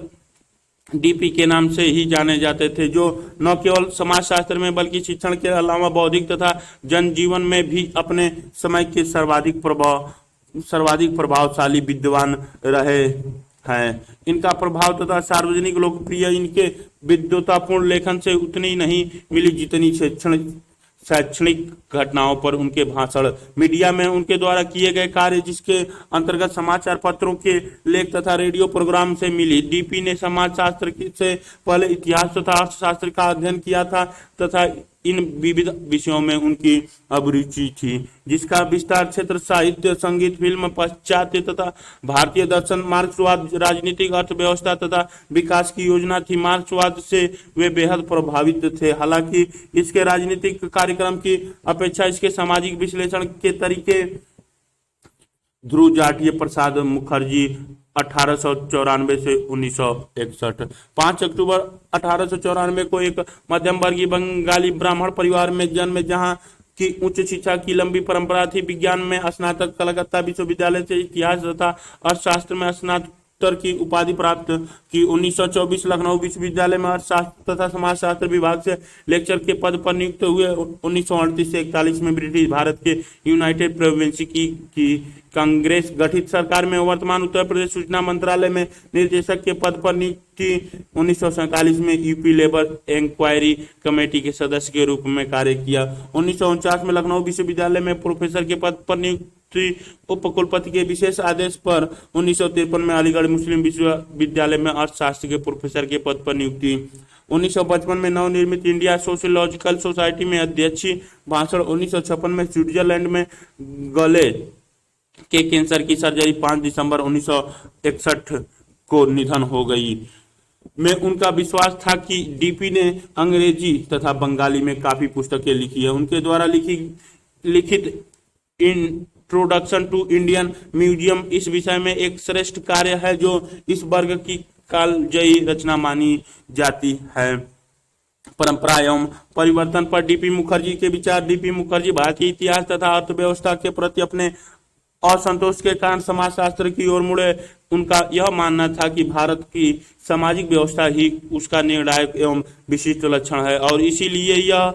डीपी के नाम से ही जाने जाते थे, जो न केवल समाजशास्त्र में बल्कि शिक्षण के अलावा बौद्धिक तथा जनजीवन में भी अपने समय के सर्वाधिक प्रभावशाली विद्वान रहे हैं। इनका प्रभाव तथा सार्वजनिक लोकप्रिय इनके विद्वतापूर्ण लेखन से उतनी नहीं मिली जितनी शैक्षणिक घटनाओं पर उनके भाषण, मीडिया में उनके द्वारा किए गए कार्य, जिसके अंतर्गत समाचार पत्रों के लेख तथा रेडियो प्रोग्राम से मिली। डीपी ने समाजशास्त्र से पहले इतिहास तथा अर्थशास्त्र का अध्ययन किया था तथा इन विविध विषयों में उनकी अभिरुचि थी, जिसका विस्तार क्षेत्र साहित्य, संगीत, फिल्म, पाश्चात्य तथा भारतीय दर्शन, मार्क्सवाद, राजनीतिक अर्थव्यवस्था तथा विकास की योजना थी। मार्क्सवाद से वे बेहद प्रभावित थे, हालांकि इसके राजनीतिक कार्यक्रम की अपेक्षा इसके सामाजिक विश्लेषण के तरीके ध्रुव जाटिया प्रसाद मुखर्जी 1894 से 1961। 5 अक्टूबर 1894 को एक मध्यम वर्गीय बंगाली ब्राह्मण परिवार में जन्मे, जहां की उच्च शिक्षा की लंबी परंपरा थी। विज्ञान में स्नातक कलकत्ता विश्वविद्यालय से, इतिहास तथा अर्थशास्त्र में स्नातक की उपाधि प्राप्त की। 1924 लखनऊ विश्वविद्यालय में अर्थशास्त्र तथा समाजशास्त्र विभाग से लेक्चर के पद पर नियुक्त हुए। 1938 से 41 में ब्रिटिश भारत के यूनाइटेड प्रोविंस की कांग्रेस गठित सरकार में वर्तमान उत्तर प्रदेश सूचना मंत्रालय में निर्देशक के पद पर नियुक्ति। 1947 में यूपी लेबर इंक्वायरी कमेटी के सदस्य के रूप में कार्य किया। 1949 में लखनऊ विश्वविद्यालय में प्रोफेसर के पद पर नियुक्ति। उपकुलपति के विशेष आदेश पर 1953 में अलीगढ़ मुस्लिम विश्वविद्यालय में अर्थशास्त्र के प्रोफेसर के पद पर नियुक्ति। 1955 में नवनिर्मित इंडिया सोशियोलॉजिकल सोसाइटी में अध्यक्षीय भाषण। 1956 में स्विट्जरलैंड में गले के कैंसर की सर्जरी। 5 दिसंबर 1961 को निधन हो गई। में उनका विश्वास था कि डीपी ने अंग्रेजी तथा बंगाली में काफी पुस्तकें लिखी है। उनके द्वारा लिखित इंट्रोडक्शन टू इंडियन म्यूजियम इस विषय में एक श्रेष्ठ कार्य है, जो इस वर्ग की कालजयी रचना मानी जाती है। परंपरा एवं परिवर्तन पर डीपी मुखर्जी के विचार। डीपी मुखर्जी भारतीय इतिहास तथा अर्थव्यवस्था के प्रति अपने असंतोष के कारण समाजशास्त्र की ओर मुड़े। उनका यह मानना था कि भारत की सामाजिक व्यवस्था ही उसका निर्णायक एवं विशिष्ट लक्षण है और इसीलिए यह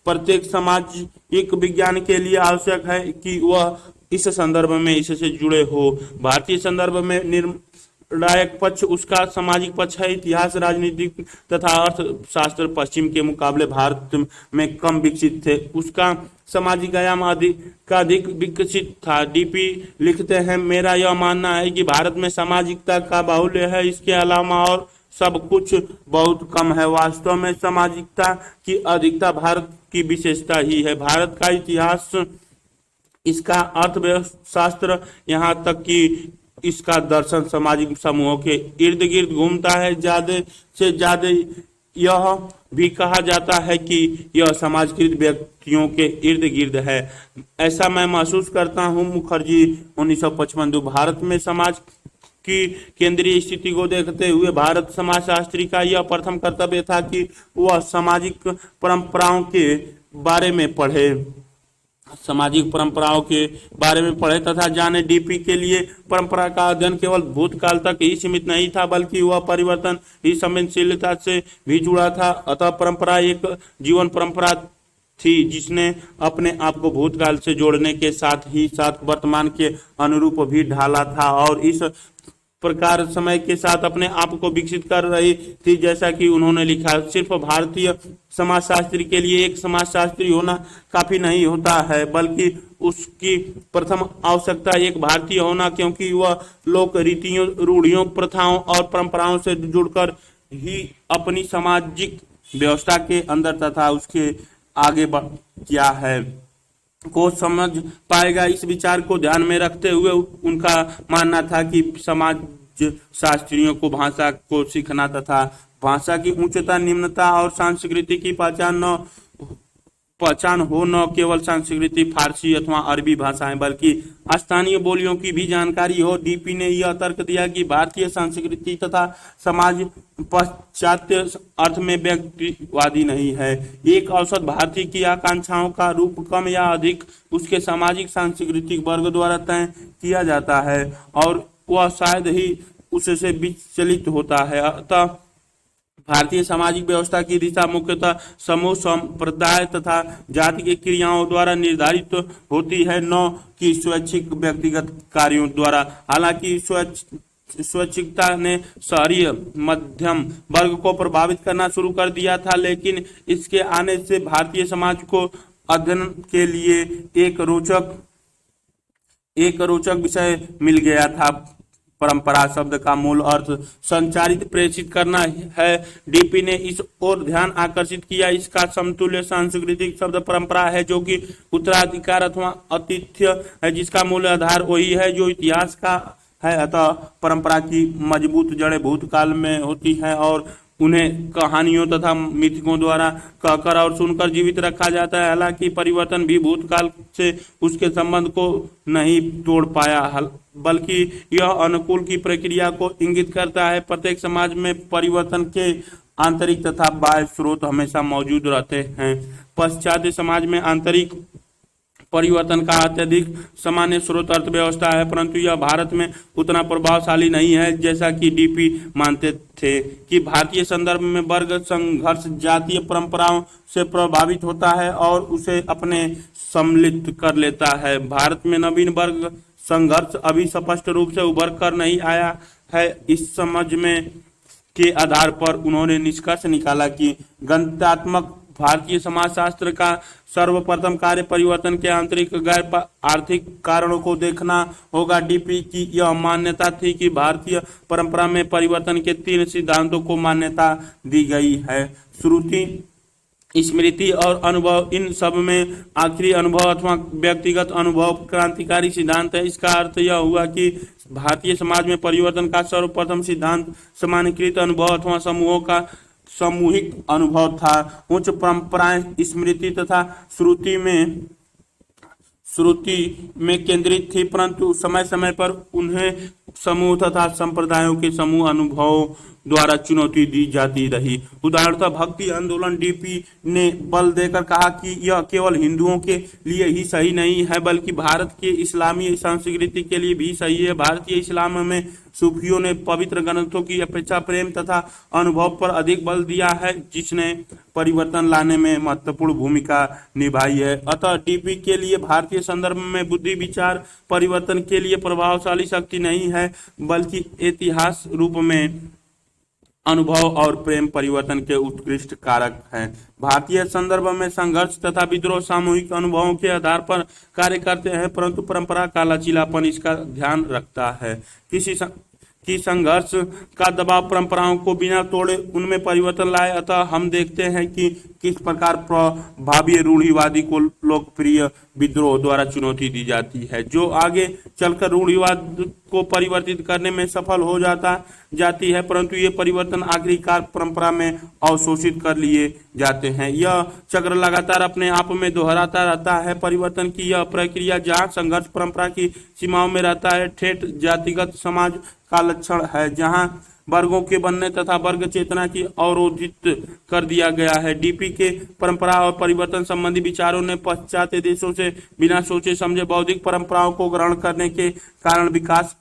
प्रत्येक सामाजिक विज्ञान के लिए आवश्यक है कि वह इस संदर्भ में इससे जुड़े हो। भारतीय संदर्भ में निर्णायक पक्ष उसका सामाजिक पक्ष है। इतिहास, राजनीतिक तथा अर्थशास्त्र पश्चिम के मुकाबले भारत में कम विकसित थे। उसका सामाजिक आयाम अधिक विकसित था। डीपी लिखते हैं, मेरा यह मानना है कि भारत में सामाजिकता का बाहुल्य है, इसके अलावा और सब कुछ बहुत कम है। वास्तव में सामाजिकता की अधिकता भारत की विशेषता ही है। भारत का इतिहास, इसका अर्थशास्त्र, यहाँ तक कि इसका दर्शन सामाजिक समूहों के इर्द गिर्द घूमता है। ज्यादा से ज्यादा यह भी कहा जाता है कि यह समाजकृत व्यक्तियों के इर्द गिर्द है। ऐसा मैं महसूस करता हूँ। मुखर्जी 1955। भारत में समाज की केंद्रीय स्थिति को देखते हुए भारत समाजशास्त्री का यह प्रथम कर्तव्य था कि वह सामाजिक परंपराओं के बारे में पढ़े। सामाजिक परंपराओं के बारे में पढ़े तथा जाने। डीपी के लिए परंपरा का अध्ययन केवल भूतकाल तक ही सीमित नहीं था, बल्कि वह परिवर्तन ही संवेदनशीलता से भी जुड़ा था। अतः परंपरा एक जीवन परंपरा थी जिसने अपने आप को भूतकाल से जोड़ने के साथ ही साथ वर्तमान के अनुरूप भी ढाला था और इस प्रकार समय के साथ अपने आप को विकसित कर रही थी। जैसा कि उन्होंने लिखा, सिर्फ भारतीय समाजशास्त्री के लिए एक समाजशास्त्री होना काफी नहीं होता है, बल्कि उसकी प्रथम आवश्यकता एक भारतीय होना, क्योंकि वह लोक रीतियों, रूढ़ियों, प्रथाओं और परंपराओं से जुड़कर ही अपनी सामाजिक व्यवस्था के अंदर तथा उसके आगे बढ़ क्या है को समझ पाएगा। इस विचार को ध्यान में रखते हुए उनका मानना था कि समाज शास्त्रियों को भाषा को सीखना तथा भाषा की उच्चता, निम्नता और संस्कृति की पहचान हो न केवल संस्कृति फारसी अथवा अरबी भाषाएं बल्कि स्थानीय बोलियों की भी जानकारी हो। डीपी ने यह तर्क दिया कि भारतीय संस्कृति तथा समाज पाश्चात्य अर्थ में व्यक्तिवादी नहीं है। एक औसत भारतीय की आकांक्षाओं का रूप कम या अधिक उसके सामाजिक सांस्कृतिक वर्ग द्वारा तय किया जाता है और वह शायद ही उससे विचलित होता है। अतः भारतीय सामाजिक व्यवस्था की दिशा मुख्यतः समूह, संप्रदाय तथा जाति की क्रियाओं द्वारा निर्धारित होती है, न कि स्वैच्छिक व्यक्तिगत कार्यों द्वारा। हालांकि स्वैच्छिकता ने शहरी मध्यम वर्ग को प्रभावित करना शुरू कर दिया था, लेकिन इसके आने से भारतीय समाज को अध्ययन के लिए एक रोचक विषय मिल गया था। परंपरा शब्द का मूल अर्थ संचारित, प्रेषित करना है। डीपी ने इस ओर ध्यान आकर्षित किया। इसका समतुल्य सांस्कृतिक शब्द परंपरा है, जो कि उत्तराधिकार अथवा आतिथ्य है, जिसका मूल आधार वही है जो इतिहास का है। अतः परंपरा की मजबूत जड़ें भूतकाल में होती हैं और उन्हें कहानियों तथा मिथकों द्वारा कहकर और सुनकर जीवित रखा जाता है। हालांकि परिवर्तन भी भूतकाल से उसके संबंध को नहीं तोड़ पाया, बल्कि यह अनुकूल की प्रक्रिया को इंगित करता है। प्रत्येक समाज में परिवर्तन के आंतरिक तथा बाह्य स्रोत हमेशा मौजूद रहते हैं। पाश्चात्य समाज में आंतरिक परिवर्तन का अत्यधिक सामान्य स्रोत अर्थव्यवस्था है, परंतु यह भारत में उतना प्रभावशाली नहीं है जैसा कि डीपी मानते थे कि भारतीय संदर्भ में वर्ग संघर्ष जातीय परंपराओं से प्रभावित होता है और उसे अपने सम्मिलित कर लेता है। भारत में नवीन वर्ग संघर्ष अभी स्पष्ट रूप से उभर कर नहीं आया है। इस समझ में के आधार पर उन्होंने निष्कर्ष निकाला कि गणितात्मक भारतीय समाजशास्त्र का सर्वप्रथम कार्य परिवर्तन के आंतरिक गैर आर्थिक कारणों को देखना होगा। डीपी की यह मान्यता थी कि भारतीय परंपरा में परिवर्तन के 3 सिद्धांतों को मान्यता दी गई है: श्रुति, स्मृति और अनुभव। इन सब में आखिरी अनुभव अथवा व्यक्तिगत अनुभव क्रांतिकारी सिद्धांत है। इसका अर्थ यह हुआ कि भारतीय समाज में परिवर्तन का सर्वप्रथम सिद्धांत सामान्यकृत अनुभव अथवा समूहों का सामूहिक अनुभव था। उच्च परंपराएं स्मृति तथा श्रुति में केंद्रित थी, परंतु समय समय पर उन्हें समूह तथा संप्रदायों के समूह अनुभवों द्वारा चुनौती दी जाती रही। उदाहरणतः भक्ति आंदोलन। डीपी ने बल देकर कहा कि यह केवल हिंदुओं के लिए ही सही नहीं है, बल्कि भारत के इस्लामी संस्कृति के लिए भी सही है। भारतीय इस्लाम में सूफियों ने पवित्र ग्रंथों की अपेक्षा प्रेम तथा अनुभव पर अधिक बल दिया है, जिसने परिवर्तन लाने में महत्वपूर्ण भूमिका निभाई है। अतः डीपी के लिए भारतीय संदर्भ में बुद्धि विचार परिवर्तन के लिए प्रभावशाली शक्ति नहीं है, बल्कि इतिहास रूप में अनुभव और प्रेम परिवर्तन के उत्कृष्ट कारक हैं। भारतीय संदर्भ में संघर्ष तथा विद्रोह सामूहिक अनुभवों के आधार पर कार्य करते हैं, परंतु परंपरा का लचीलापन इसका ध्यान रखता है कि संघर्ष का दबाव परंपराओं को बिना तोड़े उनमें परिवर्तन लाए। अतः हम देखते हैं कि किस प्रकार प्रभावी रूढ़िवादी को लोकप्रिय विद्रोह द्वारा चुनौती दी जाती है, जो आगे चलकर रूढ़िवाद को परिवर्तित करने में सफल हो जाती है, परंतु ये परिवर्तन आखिरकार परंपरा में अवशोषित कर लिए जाते हैं। यह चक्र लगातार अपने आप में दोहराता रहता है। परिवर्तन की यह प्रक्रिया जहाँ संघर्ष परंपरा की सीमाओं में रहता है, ठेठ जातिगत समाज का लक्षण है, जहां वर्गों के बनने तथा वर्ग चेतना की अवरोधित कर दिया गया है। डीपी के परंपरा और परिवर्तन संबंधी विचारों ने पाश्चात्य देशों से बिना सोचे समझे बौद्धिक परंपराओं को ग्रहण करने के कारण विकास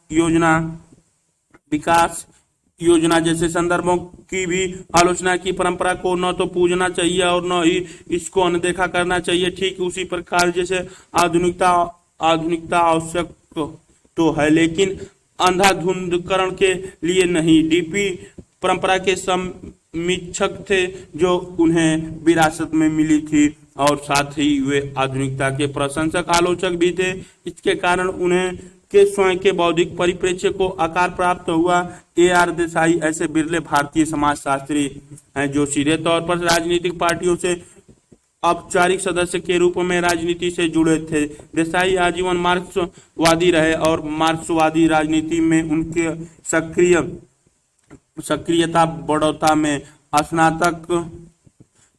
योजना जैसे संदर्भों की भी आलोचना की। परंपरा को न तो पूजना चाहिए और न ही इसको अनदेखा करना चाहिए। ठीक उसी प्रकार जैसे आधुनिकता आवश्यक तो है, लेकिन अंधाधुंधकरण के लिए नहीं। डीपी परंपरा के समीक्षक थे जो उन्हें विरासत में मिली थी और साथ ही वे आधुनिकता के प्रशंसक आलोचक भी थे। इसके कारण उन्हें के स्वयं के बौद्धिक परिप्रेक्ष्य को आकार प्राप्त हुआ। A.R. देसाई ऐसे बिरले भारतीय समाजशास्त्री हैं जो सीधे तौर पर राजनीतिक पार्टियों से औपचारिक सदस्य के रूप में राजनीति से जुड़े थे। देसाई आजीवन मार्क्सवादी रहे और मार्क्सवादी राजनीति में उनके सक्रियता बड़ौदा में स्नातक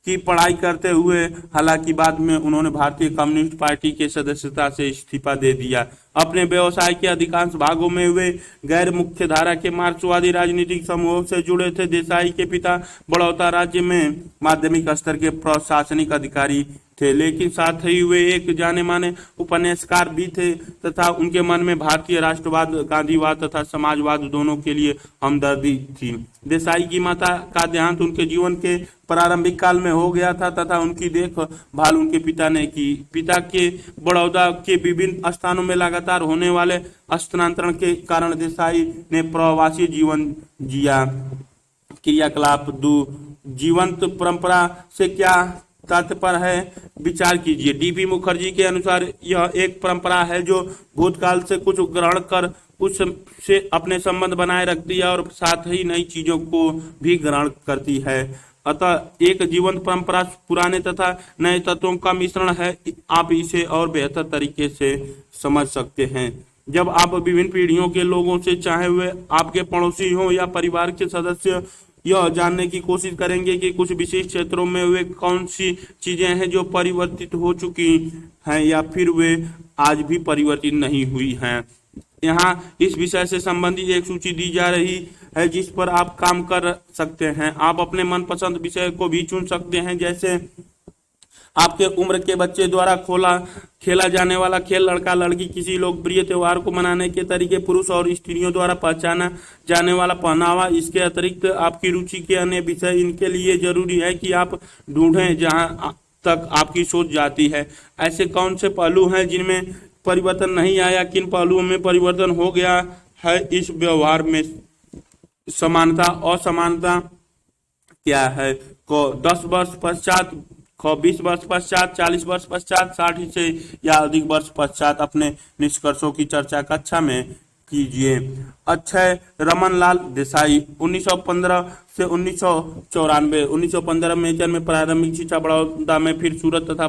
की पढ़ाई करते हुए, हालांकि बाद में उन्होंने भारतीय कम्युनिस्ट पार्टी के सदस्यता से इस्तीफा दे दिया। अपने व्यवसाय के अधिकांश भागों में वे गैर मुख्य धारा के मार्क्सवादी राजनीतिक समूहों से जुड़े थे। देसाई के पिता बड़ौदा राज्य में माध्यमिक स्तर के प्रशासनिक अधिकारी थे, लेकिन साथ ही वे एक जाने माने उपन्यासकार भी थे तथा उनके मन में भारतीय राष्ट्रवाद, गांधीवाद तथा समाजवाद दोनों के लिए हमदर्दी थी। देसाई की माता का देहांत उनके जीवन के प्रारंभिक काल में हो गया था तथा उनकी देखभाल उनके पिता ने की। पिता के बड़ौदा के विभिन्न स्थानों में लगातार होने वाले स्थानांतरण के कारण देसाई ने प्रवासी जीवन जिया। क्रियाकलाप 2 जीवंत परंपरा से क्या तात्पर्य है, विचार कीजिए। डीपी मुखर्जी के अनुसार यह एक परंपरा है जो भूतकाल से कुछ ग्रहण कर उससे अपने संबंध बनाए रखती है और साथ ही नई चीजों को भी ग्रहण करती है। अतः एक जीवंत परंपरा पुराने तथा नए तत्वों का मिश्रण है। आप इसे और बेहतर तरीके से समझ सकते हैं जब आप विभिन्न पीढ़ियों के लोगों से, चाहे वे आपके पड़ोसी हों या परिवार के सदस्य, यह जानने की कोशिश करेंगे कि कुछ विशेष क्षेत्रों में वे कौन सी चीजें हैं जो परिवर्तित हो चुकी हैं या फिर वे आज भी परिवर्तित नहीं हुई हैं। यहाँ इस विषय से संबंधित एक सूची दी जा रही है जिस पर आप काम कर सकते हैं। आप अपने मनपसंद विषय को भी चुन सकते हैं, जैसे आपके उम्र के बच्चे द्वारा खेला जाने वाला खेल, लड़का लड़की, किसी लोकप्रिय त्योहार को मनाने के तरीके, पुरुष और स्त्रियों द्वारा पहचाना जाने वाला पहनावा। इसके अतिरिक्त आपकी रुचि के अन्य विषय। इनके लिए जरूरी है कि आप ढूंढें जहां तक आपकी सोच जाती है। ऐसे कौन से पहलू हैं जिनमें परिवर्तन नहीं आया, किन पहलुओं में परिवर्तन हो गया है। इस व्यवहार में समानता असमानता क्या है, को 10 वर्ष पश्चात, को 20 वर्ष पश्चात, 40 वर्ष पश्चात, 60 से या अधिक वर्ष पश्चात। अपने निष्कर्षों की चर्चा कक्षा में कीजिए। अक्षय रमनलाल देसाई 1915 से 1994। 1915 मेजर में प्रारंभिक शिक्षा बड़ौदा में, फिर सूरत तथा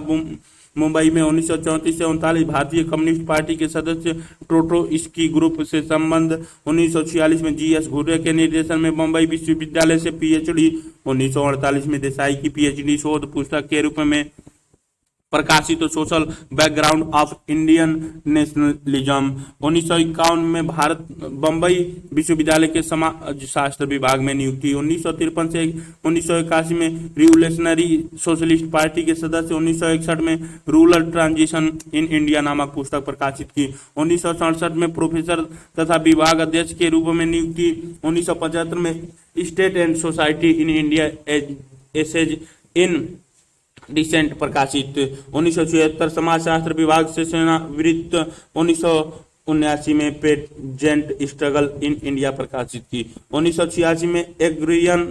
मुंबई में। 1934 से 39 भारतीय कम्युनिस्ट पार्टी के सदस्य, ट्रोट्स्की ग्रुप से संबंध। 1946 में जीएस घुर्रे के निर्देशन में मुंबई विश्वविद्यालय से पीएचडी। 1948 में देसाई की पीएचडी शोध पुस्तक के रूप में प्रकाशित social background of Indian nationalism. 1951 में बम्बई विश्वविद्यालय के समाज शास्त्र विभाग में नियुक्ति। 1953 से 1981 में रिवोल्यूशनरी सोशलिस्ट पार्टी के सदस्य। 1961 में रूरल ट्रांजिशन इन इंडिया नामक पुस्तक प्रकाशित की। 1967 में प्रोफेसर तथा विभाग अध्यक्ष के रूप में नियुक्ति। 1975 में state and society in India essays in dissent प्रकाशित। 1976 समाजशास्त्र विभाग से सेवानिवृत्त। 1979 में पेजेंट स्ट्रगल इन इंडिया प्रकाशित की। 1986 में agrarian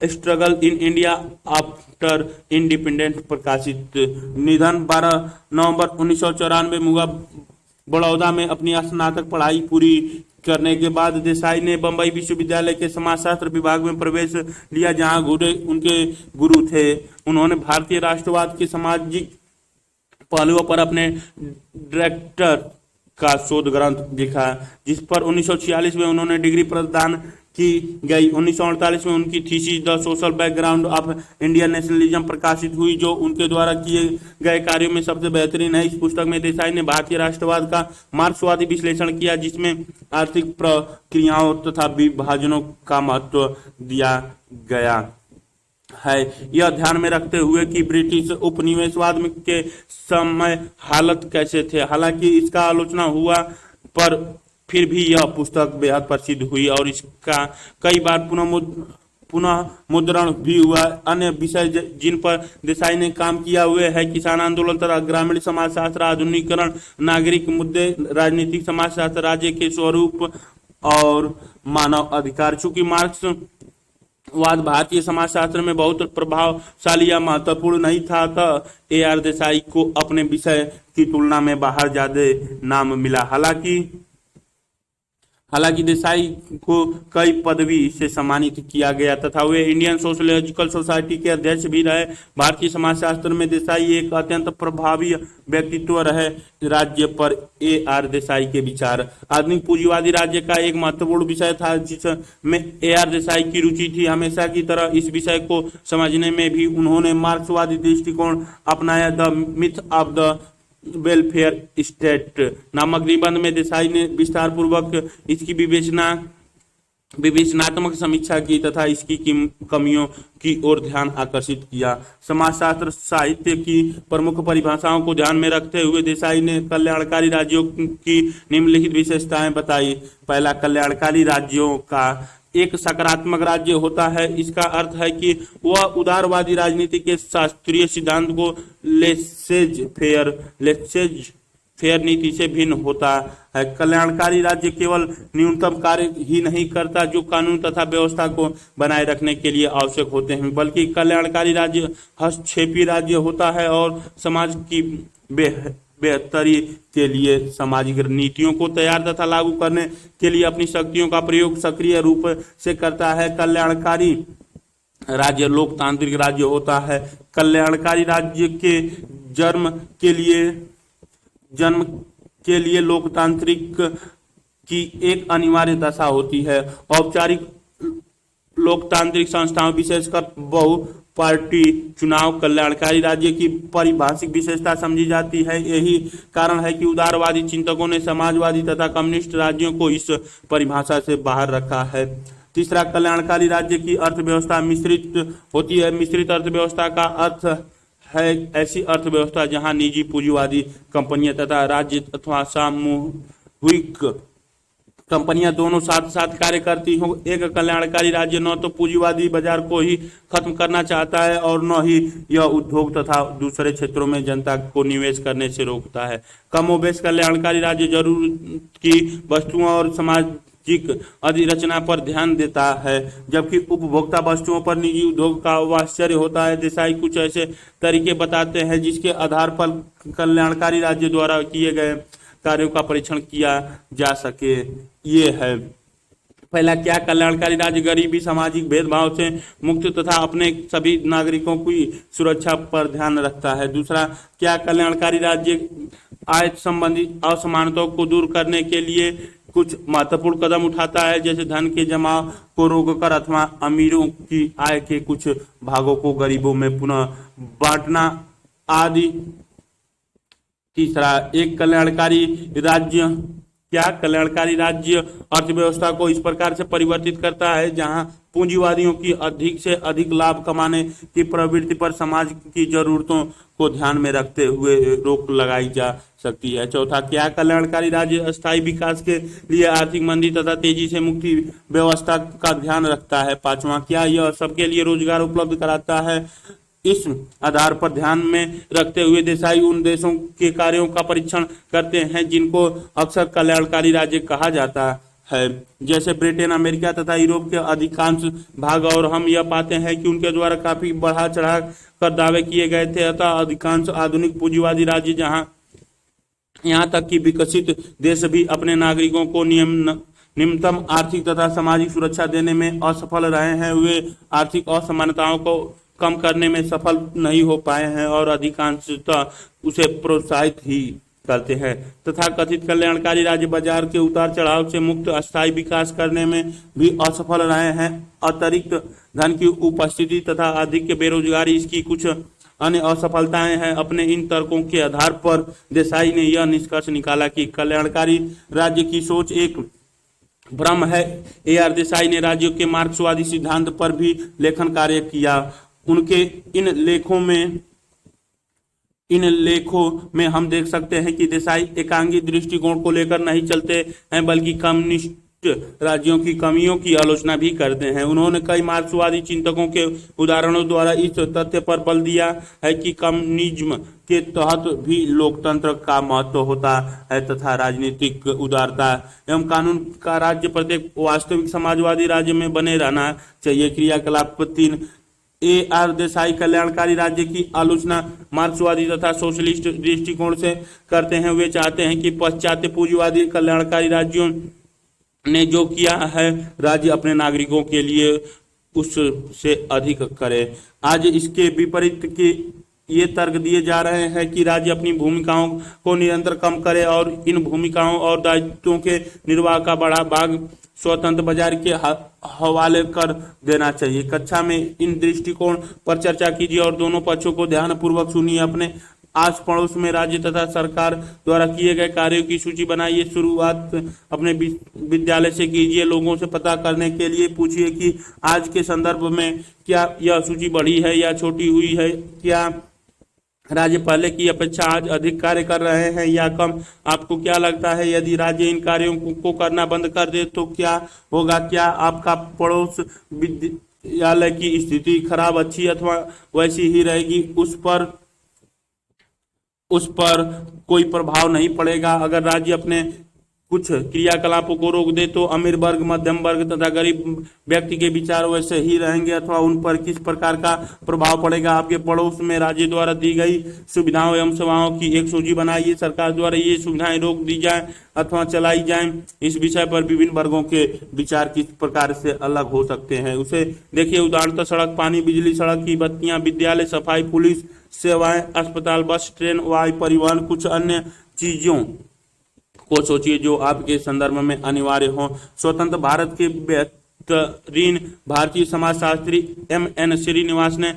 struggle in India after independence प्रकाशित। निधन 12 नवंबर 1994 मुगा बड़ौदा में अपनी स्नातक पढ़ाई पूरी करने के बाद देसाई ने बम्बई विश्वविद्यालय के समाजशास्त्र विभाग में प्रवेश लिया, जहां घुरे उनके गुरु थे। उन्होंने भारतीय राष्ट्रवाद के सामाजिक पहलुओं पर अपने डायरेक्टर का शोध ग्रंथ लिखा, जिस पर 1946 में उन्होंने डिग्री प्रदान की गई। 1948 में उनकी thesis the social background of Indian nationalism प्रकाशित हुई, जो उनके द्वारा किए गए कार्यों में सबसे बेहतरीन है। इस पुस्तक में देसाई ने भारतीय राष्ट्रवाद का मार्क्सवादी विश्लेषण किया, जिसमें आर्थिक प्रक्रियाओं तथा विभाजनों का महत्व दिया गया है। यह ध्यान में रखते हुए कि ब्रिटिश उपनिवेशवाद के समय हालत कैसे थे। हालांकि इसका आलोचना हुआ, पर फिर भी यह पुस्तक बेहद प्रसिद्ध हुई और इसका कई बार पुनः मुद्रण भी हुआ। अन्य विषय जिन पर देसाई ने काम किया हुए है किसान आंदोलन तथा ग्रामीण समाजशास्त्र, आधुनिकीकरण, नागरिक मुद्दे, राजनीतिक समाजशास्त्र, राज्य के स्वरूप और मानव अधिकार। चूंकि मार्क्स वाद भारतीय समाजशास्त्र में बहुत प्रभावशाली या महत्वपूर्ण नहीं था, तो AR देसाई को अपने विषय की तुलना में बाहर ज्यादा नाम मिला। हालांकि देसाई को कई पदवी से सम्मानित किया गया तथा वे इंडियन सोशलॉजिकल सोसाइटी के अध्यक्ष भी रहे। भारतीय समाजशास्त्र में देसाई एक अत्यंत प्रभावी व्यक्तित्व रहे। राज्य पर AR देसाई के विचार। आधुनिक पूंजीवादी राज्य का एक महत्वपूर्ण विषय था, जिसमें AR देसाई की रुचि थी। हमेशा की तरह इस विषय को समझने में भी उन्होंने मार्क्सवादी दृष्टिकोण अपनाया। The myth of the welfare state नामक निबंध में देसाई ने विस्तार पूर्वक इसकी विवेचनात्मक समीक्षा की तथा इसकी कमियों की ओर ध्यान आकर्षित किया। समाजशास्त्र साहित्य की प्रमुख परिभाषाओं को ध्यान में रखते हुए देसाई ने कल्याणकारी राज्यों की निम्नलिखित विशेषताएं बताई। पहला, कल्याणकारी राज्यों का एक सकारात्मक राज्य होता है। इसका अर्थ है कि वह उदारवादी राजनीति के शास्त्रीय सिद्धांत को लेसेज फेयर नीति से भिन्न होता है। कल्याणकारी राज्य केवल न्यूनतम कार्य ही नहीं करता जो कानून तथा व्यवस्था को बनाए रखने के लिए आवश्यक होते हैं, बल्कि कल्याणकारी राज्य हस्तक्षेपी राज्य होता है और समाज की बेहतरी के लिए सामाजिक नीतियों को तैयार तथा लागू करने के लिए अपनी शक्तियों का प्रयोग सक्रिय रूप से करता है। कल्याणकारी राज्य लोकतांत्रिक राज्य होता है। कल्याणकारी राज्य के जन्म के लिए लोकतांत्रिक की एक अनिवार्य दशा होती है। औपचारिक लोकतांत्रिक संस्थाओं विशेषकर बहु पार्टी चुनाव कल्याणकारी राज्य की पारिभाषिक विशेषता समझी जाती है। यही कारण है कि उदारवादी चिंतकों ने समाजवादी तथा कम्युनिस्ट राज्यों को इस परिभाषा से बाहर रखा है। तीसरा, कल्याणकारी राज्य की अर्थव्यवस्था मिश्रित होती है। मिश्रित अर्थव्यवस्था का अर्थ है ऐसी अर्थव्यवस्था जहां निजी पूंजीवादी कंपनियां तथा राज्य अथवा सामूहिक कंपनियां दोनों साथ साथ कार्य करती हों। एक कल्याणकारी राज्य न तो पूंजीवादी बाजार को ही खत्म करना चाहता है और न ही यह उद्योग तथा दूसरे क्षेत्रों में जनता को निवेश करने से रोकता है। कमोबेश कल्याणकारी राज्य जरूरत की वस्तुओं और सामाजिक अधिरचना पर ध्यान देता है, जबकि उपभोक्ता वस्तुओं पर निजी उद्योग का आश्चर्य होता है। देसाई कुछ ऐसे तरीके बताते हैं जिसके आधार पर कल्याणकारी राज्य द्वारा किए गए कार्यों का परीक्षण किया जा सके। ये है पहला, क्या कल्याणकारी राज्य गरीबी सामाजिक भेदभाव से मुक्त तथा अपने सभी नागरिकों की सुरक्षा पर ध्यान रखता है। दूसरा, क्या कल्याणकारी राज्य आय संबंधी असमानताओं को दूर करने के लिए कुछ महत्वपूर्ण कदम उठाता है, जैसे धन के जमाव को रोककर अथवा अमीरों की आय के कुछ भागों को गरीबों में पुनः बांटना आदि। तीसरा, एक कल्याणकारी राज्य क्या कल्याणकारी राज्य अर्थव्यवस्था को इस प्रकार से परिवर्तित करता है जहां पूंजीवादियों की अधिक से अधिक लाभ कमाने की प्रवृत्ति पर समाज की जरूरतों को ध्यान में रखते हुए रोक लगाई जा सकती है। चौथा, क्या कल्याणकारी राज्य अस्थायी विकास के लिए आर्थिक मंदी तथा तेजी से मुक्ति व्यवस्था का ध्यान रखता है। पांचवा, क्या यह सबके लिए रोजगार उपलब्ध कराता है। इस आधार पर ध्यान में रखते हुए देसाई उन देशों के कार्यों का परीक्षण करते हैं जिनको अक्सर कल्याणकारी राज्य कहा जाता है, जैसे ब्रिटेन, अमेरिका तथा यूरोप के अधिकांश भाग, और हम यह पाते हैं कि उनके द्वारा काफी बढ़ा चढ़ा कर दावे किए गए थे। अतः अधिकांश आधुनिक पूंजीवादी राज्य यहाँ तक कि विकसित देश भी अपने नागरिकों को निम्नतम आर्थिक तथा सामाजिक सुरक्षा देने में असफल रहे हैं। वे आर्थिक असमानताओं को कम करने में सफल नहीं हो पाए हैं और अधिकांशतः उसे प्रोत्साहित ही करते हैं तथा कथित कल्याणकारी राज्य बाजार के उतार चढ़ाव से मुक्त अस्थायी विकास करने में भी असफल रहे हैं। अतिरिक्त धन की उपस्थिति तथा अधिक बेरोजगारी इसकी कुछ अन्य असफलताएं हैं। अपने इन तर्कों के आधार पर देसाई ने यह निष्कर्ष निकाला कि कल्याणकारी राज्य की सोच एक भ्रम है। AR देसाई ने राज्यों के मार्क्सवादी सिद्धांत पर भी लेखन कार्य किया। उनके इन लेखों में हम देख सकते हैं कि देसाई एकांगी दृष्टिकोण को लेकर नहीं चलते हैं बल्कि कम्युनिस्ट राज्यों की कमियों की आलोचना भी करते हैं। उन्होंने कई मार्क्सवादी चिंतकों के उदाहरणों द्वारा इस तथ्य पर बल दिया है कि कम्युनिज्म के तहत भी लोकतंत्र का महत्व होता है तथा राजनीतिक उदारता एवं कानून का राज्य प्रत्येक वास्तविक समाजवादी राज्य में बने रहना चाहिए। क्रियाकलाप 3 AR देसाई कल्याणकारी राज्य की आलोचना मार्क्सवादी तथा सोशलिस्ट दृष्टिकोण से करते हैं। वे चाहते हैं कि पाश्चात्य पूंजीवादी कल्याणकारी राज्यों ने जो किया है राज्य अपने नागरिकों के लिए उससे अधिक करे। आज इसके विपरीत के ये तर्क दिए जा रहे हैं कि राज्य अपनी भूमिकाओं को निरंतर कम करे और इन भूमिकाओं और दायित्वों के निर्वाह का बड़ा भाग स्वतंत्र बाजार के हवाले कर देना चाहिए। कक्षा में इन दृष्टिकोण पर चर्चा कीजिए और दोनों पक्षों को ध्यानपूर्वक सुनिए। अपने आस पड़ोस में राज्य तथा सरकार द्वारा किए गए कार्यों की सूची बनाइए। शुरुआत अपने विद्यालय से कीजिए। लोगों से पता करने के लिए पूछिए कि आज के संदर्भ में क्या यह सूची बढ़ी है या छोटी हुई है। क्या राज्य पहले की अपेक्षा आज अधिक कार्य कर रहे हैं या कम। आपको क्या लगता है यदि राज्य इन कार्यों को करना बंद कर दे तो क्या होगा। क्या आपका पड़ोस विद्यालय की स्थिति खराब, अच्छी अथवा वैसी ही रहेगी, उस पर कोई प्रभाव नहीं पड़ेगा। अगर राज्य अपने कुछ क्रियाकलापों को रोक दे तो अमीर वर्ग, मध्यम वर्ग तथा गरीब व्यक्ति के विचार वैसे ही रहेंगे अथवा उन पर किस प्रकार का प्रभाव पड़ेगा। आपके पड़ोस में राज्य द्वारा दी गई सुविधाओं एवं सेवाओं की एक सूची बनाइए। सरकार द्वारा ये सुविधाएं रोक दी जाए अथवा चलाई जाएं, इस विषय पर विभिन्न वर्गों के विचार किस प्रकार से अलग हो सकते हैं उसे देखिए। उदाहरणतः सड़क, पानी, बिजली, सड़क की बत्तियां, विद्यालय, सफाई, पुलिस सेवाएं, अस्पताल, बस, ट्रेन, वायु परिवहन, कुछ अन्य चीजों को सोचिए जो आपके संदर्भ में अनिवार्य हो। स्वतंत्र भारत के बेहतरीन भारतीय समाजशास्त्री MN श्रीनिवास ने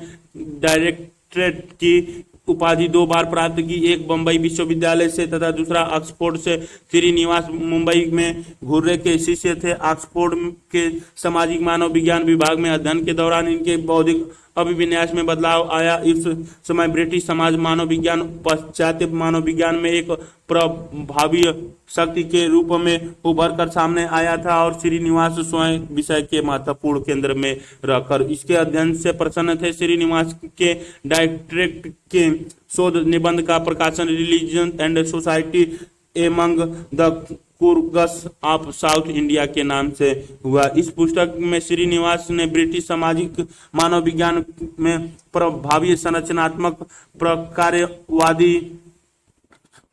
डायरेक्टरेट की उपाधि 2 बार प्राप्त की, एक बंबई विश्वविद्यालय से तथा दूसरा ऑक्सफोर्ड से। श्रीनिवास मुंबई में घुर्रे के शिष्य थे। ऑक्सफोर्ड के सामाजिक मानव विज्ञान विभाग में अध्ययन के दौरान इनके बौद्धिक अभिविन्यास में बदलाव आया। इस समय ब्रिटिश समाज मानव विज्ञान पाश्चात्य मानव विज्ञान में एक प्रभावी शक्ति के रूप में उभर कर सामने आया था और श्रीनिवास स्वयं विषय के महत्वपूर्ण केंद्र में रहकर इसके अध्ययन से प्रसन्न थे। श्रीनिवास के डायरेक्टरेट के शोध निबंध का प्रकाशन religion and society among the Coorgs of South India के नाम से हुआ। इस पुस्तक में श्रीनिवास ने ब्रिटिश सामाजिक मानव विज्ञान में प्रभावी संरचनात्मक प्रकार्यवादी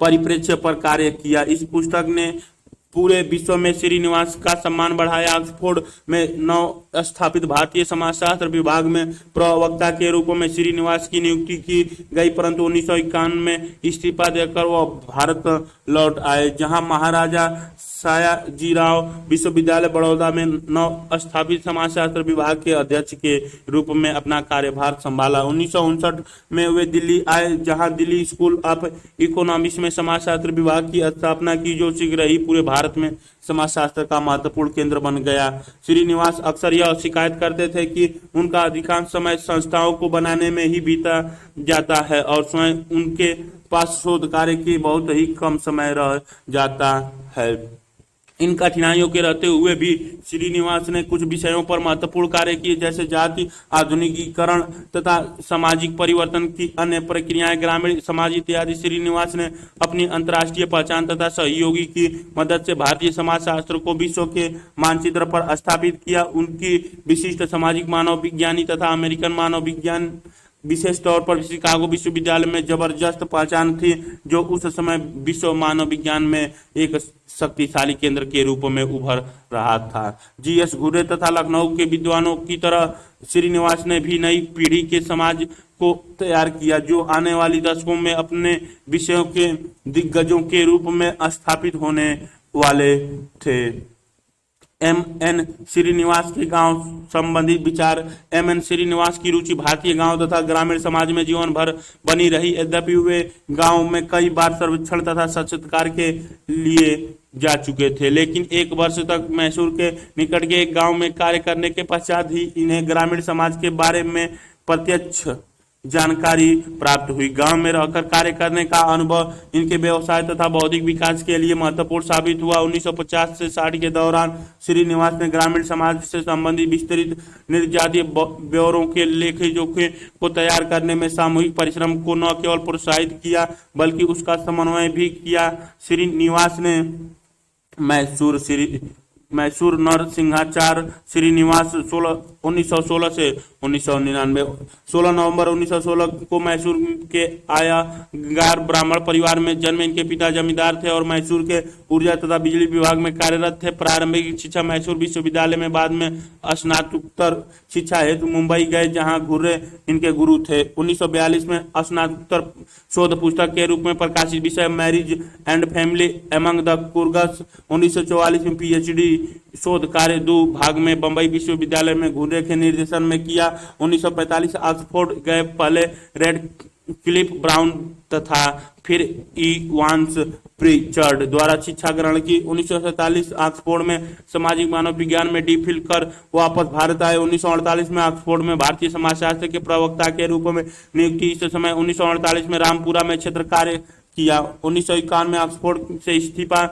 परिप्रेक्ष्य पर कार्य किया। इस पुस्तक ने पूरे विश्व में श्रीनिवास का सम्मान बढ़ाया। ऑक्सफोर्ड में नव स्थापित भारतीय समाजशास्त्र विभाग में प्रवक्ता के रूप में श्रीनिवास की नियुक्ति की गई, परंतु 1951 में इस्तीफा देकर वह भारत लौट आए, जहां महाराजा सयाजीराव विश्वविद्यालय बड़ौदा में नव स्थापित समाजशास्त्र विभाग के अध्यक्ष के रूप में अपना कार्यभार संभाला। 1959 में वे दिल्ली आए, जहां दिल्ली स्कूल ऑफ इकोनॉमिक्स में समाजशास्त्र विभाग की स्थापना की, जो शीघ्र ही पूरे भारत में समाजशास्त्र का महत्वपूर्ण केंद्र बन गया। श्रीनिवास अक्सर यह शिकायत करते थे कि उनका अधिकांश समय संस्थाओं को बनाने में ही बीता जाता है और स्वयं उनके पास शोध कार्य की बहुत ही कम समय रह जाता है। इन कठिनाइयों के रहते हुए भी श्रीनिवास ने कुछ विषयों पर महत्वपूर्ण कार्य किए, जैसे जाति आधुनिकीकरण तथा सामाजिक परिवर्तन की अन्य प्रक्रियाएं, ग्रामीण समाज इत्यादि। श्रीनिवास ने अपनी अंतर्राष्ट्रीय पहचान तथा सहयोगी की मदद से भारतीय समाजशास्त्र को विश्व के मानचित्र पर स्थापित किया। उनकी विशिष्ट सामाजिक मानव विज्ञानी तथा अमेरिकन मानव विज्ञान विशेष तौर पर शिकागो विश्वविद्यालय में जबरदस्त पहचान थी, जो उस समय विश्व मानव विज्ञान में एक शक्तिशाली केंद्र के रूप में उभर रहा था। GS घुर्रे तथा लखनऊ के विद्वानों की तरह श्रीनिवास ने भी नई पीढ़ी के समाज को तैयार किया, जो आने वाली दशकों में अपने विषयों के दिग्गजों के रूप में स्थापित होने वाले थे। एम एन श्रीनिवास के गांव संबंधी विचार। एम एन श्रीनिवास की रुचि भारतीय गांव तथा ग्रामीण समाज में जीवन भर बनी रही। यद्यपि वे गांव में कई बार सर्वेक्षण तथा साक्षात्कार के लिए जा चुके थे, लेकिन एक वर्ष तक मैसूर के निकट के एक गांव में कार्य करने के पश्चात ही इन्हें ग्रामीण समाज के बारे में प्रत्यक्ष जानकारी प्राप्त हुई। गांव में रहकर कार्य करने का अनुभव इनके व्यवसाय तथा बौद्धिक विकास के लिए महत्वपूर्ण साबित हुआ। 1950 से 60 के दौरान श्रीनिवास ने ग्रामीण समाज से संबंधित विस्तृत निर्जातीय ब्यौरों के लेखे जोखे को तैयार करने में सामूहिक परिश्रम को न केवल प्रोत्साहित किया बल्कि उसका समन्वय भी किया। श्रीनिवास ने मैसूर नरसिंहाचार्य श्रीनिवास 1916 से 1999 16 नवंबर 1916 को मैसूर के आयगार ब्राह्मण परिवार में जन्म। इनके पिता जमींदार थे और मैसूर के ऊर्जा तथा बिजली विभाग में कार्यरत थे। प्रारंभिक शिक्षा मैसूर विश्वविद्यालय में, बाद में स्नातकोत्तर शिक्षा हेतु मुंबई गए, जहां घुर्रे इनके गुरु थे। 1942 में स्नातकोत्तर शोध पुस्तक के रूप में प्रकाशित विषय marriage and family among the Coorgs. 1944 में पीएचडी शोध कार्य 2 भाग में बंबई विश्वविद्यालय में घुर्रे के निर्देशन में किया। 1945 ऑक्सफोर्ड गए, पहले रेड क्लिफ ब्राउन तथा फिर इवांस प्रिचर्ड द्वारा शिक्षा ग्रहण की। 1947 ऑक्सफोर्ड में सामाजिक मानव विज्ञान में डी.फिल कर वापस भारत आए। 1948 में ऑक्सफोर्ड में भारतीय समाजशास्त्र के प्रवक्ता के रूप में नियुक्ति। इस समय 1948 में रामपुरा में क्षेत्र कार्य किया। 1951 में ऑक्सफोर्ड से इस्तीफा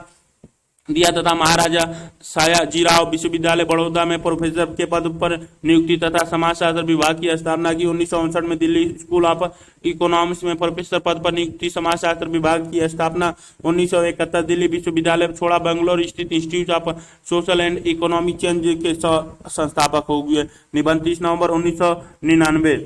दिया तथा महाराजा सयाजीराव विश्वविद्यालय बड़ौदा में प्रोफेसर के पद पर नियुक्ति तथा समाजशास्त्र विभाग की स्थापना की। 1959 में दिल्ली स्कूल ऑफ इकोनॉमिक्स में प्रोफेसर पद पर नियुक्ति, समाजशास्त्र विभाग की स्थापना। 1971 दिल्ली विश्वविद्यालय छोड़ा, बेंगलोर स्थित institute of social and economic change के संस्थापक हो गए। निबंध 30 नवंबर 1999।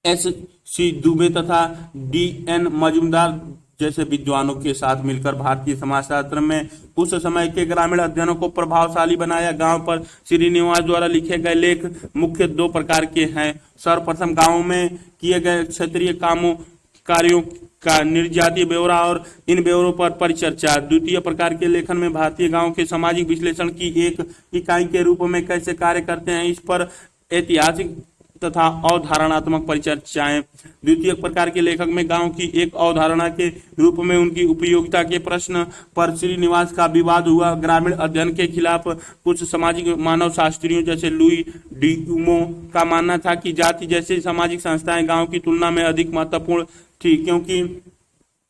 एस.सी. दुबे तथा डी.एन. मजूमदार जैसे विद्वानों के साथ मिलकर भारतीय समाजशास्त्र में उस समय के ग्रामीण अध्ययनों को प्रभावशाली बनाया। गांव पर श्रीनिवास द्वारा लिखे गए लेख मुख्य 2 प्रकार के हैं। सर्वप्रथम गांव में किए गए क्षेत्रीय कार्यों का निर्जातीय ब्यौरा और इन ब्यौरों पर परिचर्चा। द्वितीय प्रकार के लेखन में भारतीय गांव के सामाजिक विश्लेषण की एक इकाई के रूप में कैसे कार्य करते हैं, इस पर ऐतिहासिक तथा अवधारणात्मक परिचर्चाएं। द्वितीय प्रकार के लेखक में गांव की एक अवधारणा के रूप में उनकी उपयोगिता के प्रश्न पर श्रीनिवास का विवाद हुआ। ग्रामीण अध्ययन के खिलाफ कुछ सामाजिक मानव शास्त्रियों जैसे लुई ड्यूमो का मानना था कि जाति जैसी सामाजिक संस्थाएं गांव की तुलना में अधिक महत्वपूर्ण थी, क्योंकि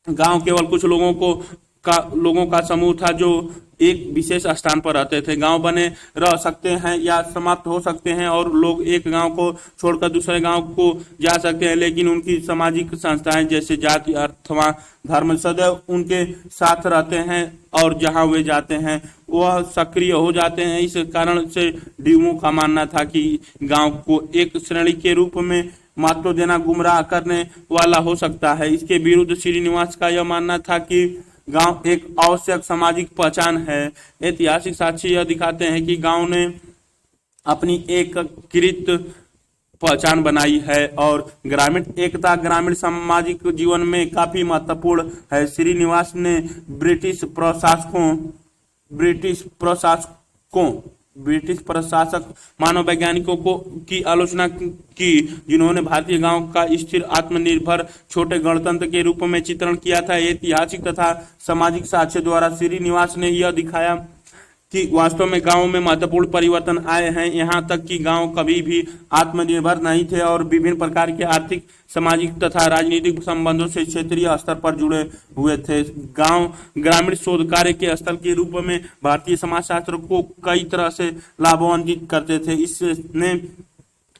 गांव केवल कुछ लोगों का समूह था जो एक विशेष स्थान पर रहते थे। गांव बने रह सकते हैं या समाप्त हो सकते हैं और लोग एक गांव को छोड़कर दूसरे गांव को जा सकते हैं, लेकिन उनकी सामाजिक संस्थाएं जैसे जाति अथवा धर्म सदैव उनके साथ रहते हैं और जहां वे जाते हैं वह सक्रिय हो जाते हैं। इस कारण से ड्यूमो का मानना था कि गांव को एक श्रेणी के रूप में महत्व देना गुमराह करने वाला हो सकता है। इसके विरुद्ध श्रीनिवास का यह मानना था कि गांव एक आवश्यक सामाजिक पहचान है। ऐतिहासिक साक्ष्य यह दिखाते हैं कि गांव ने अपनी एकीकृत पहचान बनाई है और ग्रामीण एकता ग्रामीण सामाजिक जीवन में काफी महत्वपूर्ण है। श्रीनिवास ने ब्रिटिश प्रशासक मानव वैज्ञानिकों की आलोचना की, जिन्होंने भारतीय गांव का स्थिर आत्मनिर्भर छोटे गणतंत्र के रूप में चित्रण किया था। ऐतिहासिक तथा सामाजिक साक्ष्य द्वारा श्रीनिवास ने यह दिखाया कि वास्तव में गांव में महत्वपूर्ण परिवर्तन आए हैं, यहाँ तक कि गांव कभी भी आत्मनिर्भर नहीं थे और विभिन्न प्रकार के आर्थिक, सामाजिक तथा राजनीतिक संबंधों से क्षेत्रीय स्तर पर जुड़े हुए थे। गांव ग्रामीण शोध कार्य के स्थल के रूप में भारतीय समाजशास्त्र को कई तरह से लाभान्वित करते थे। इसने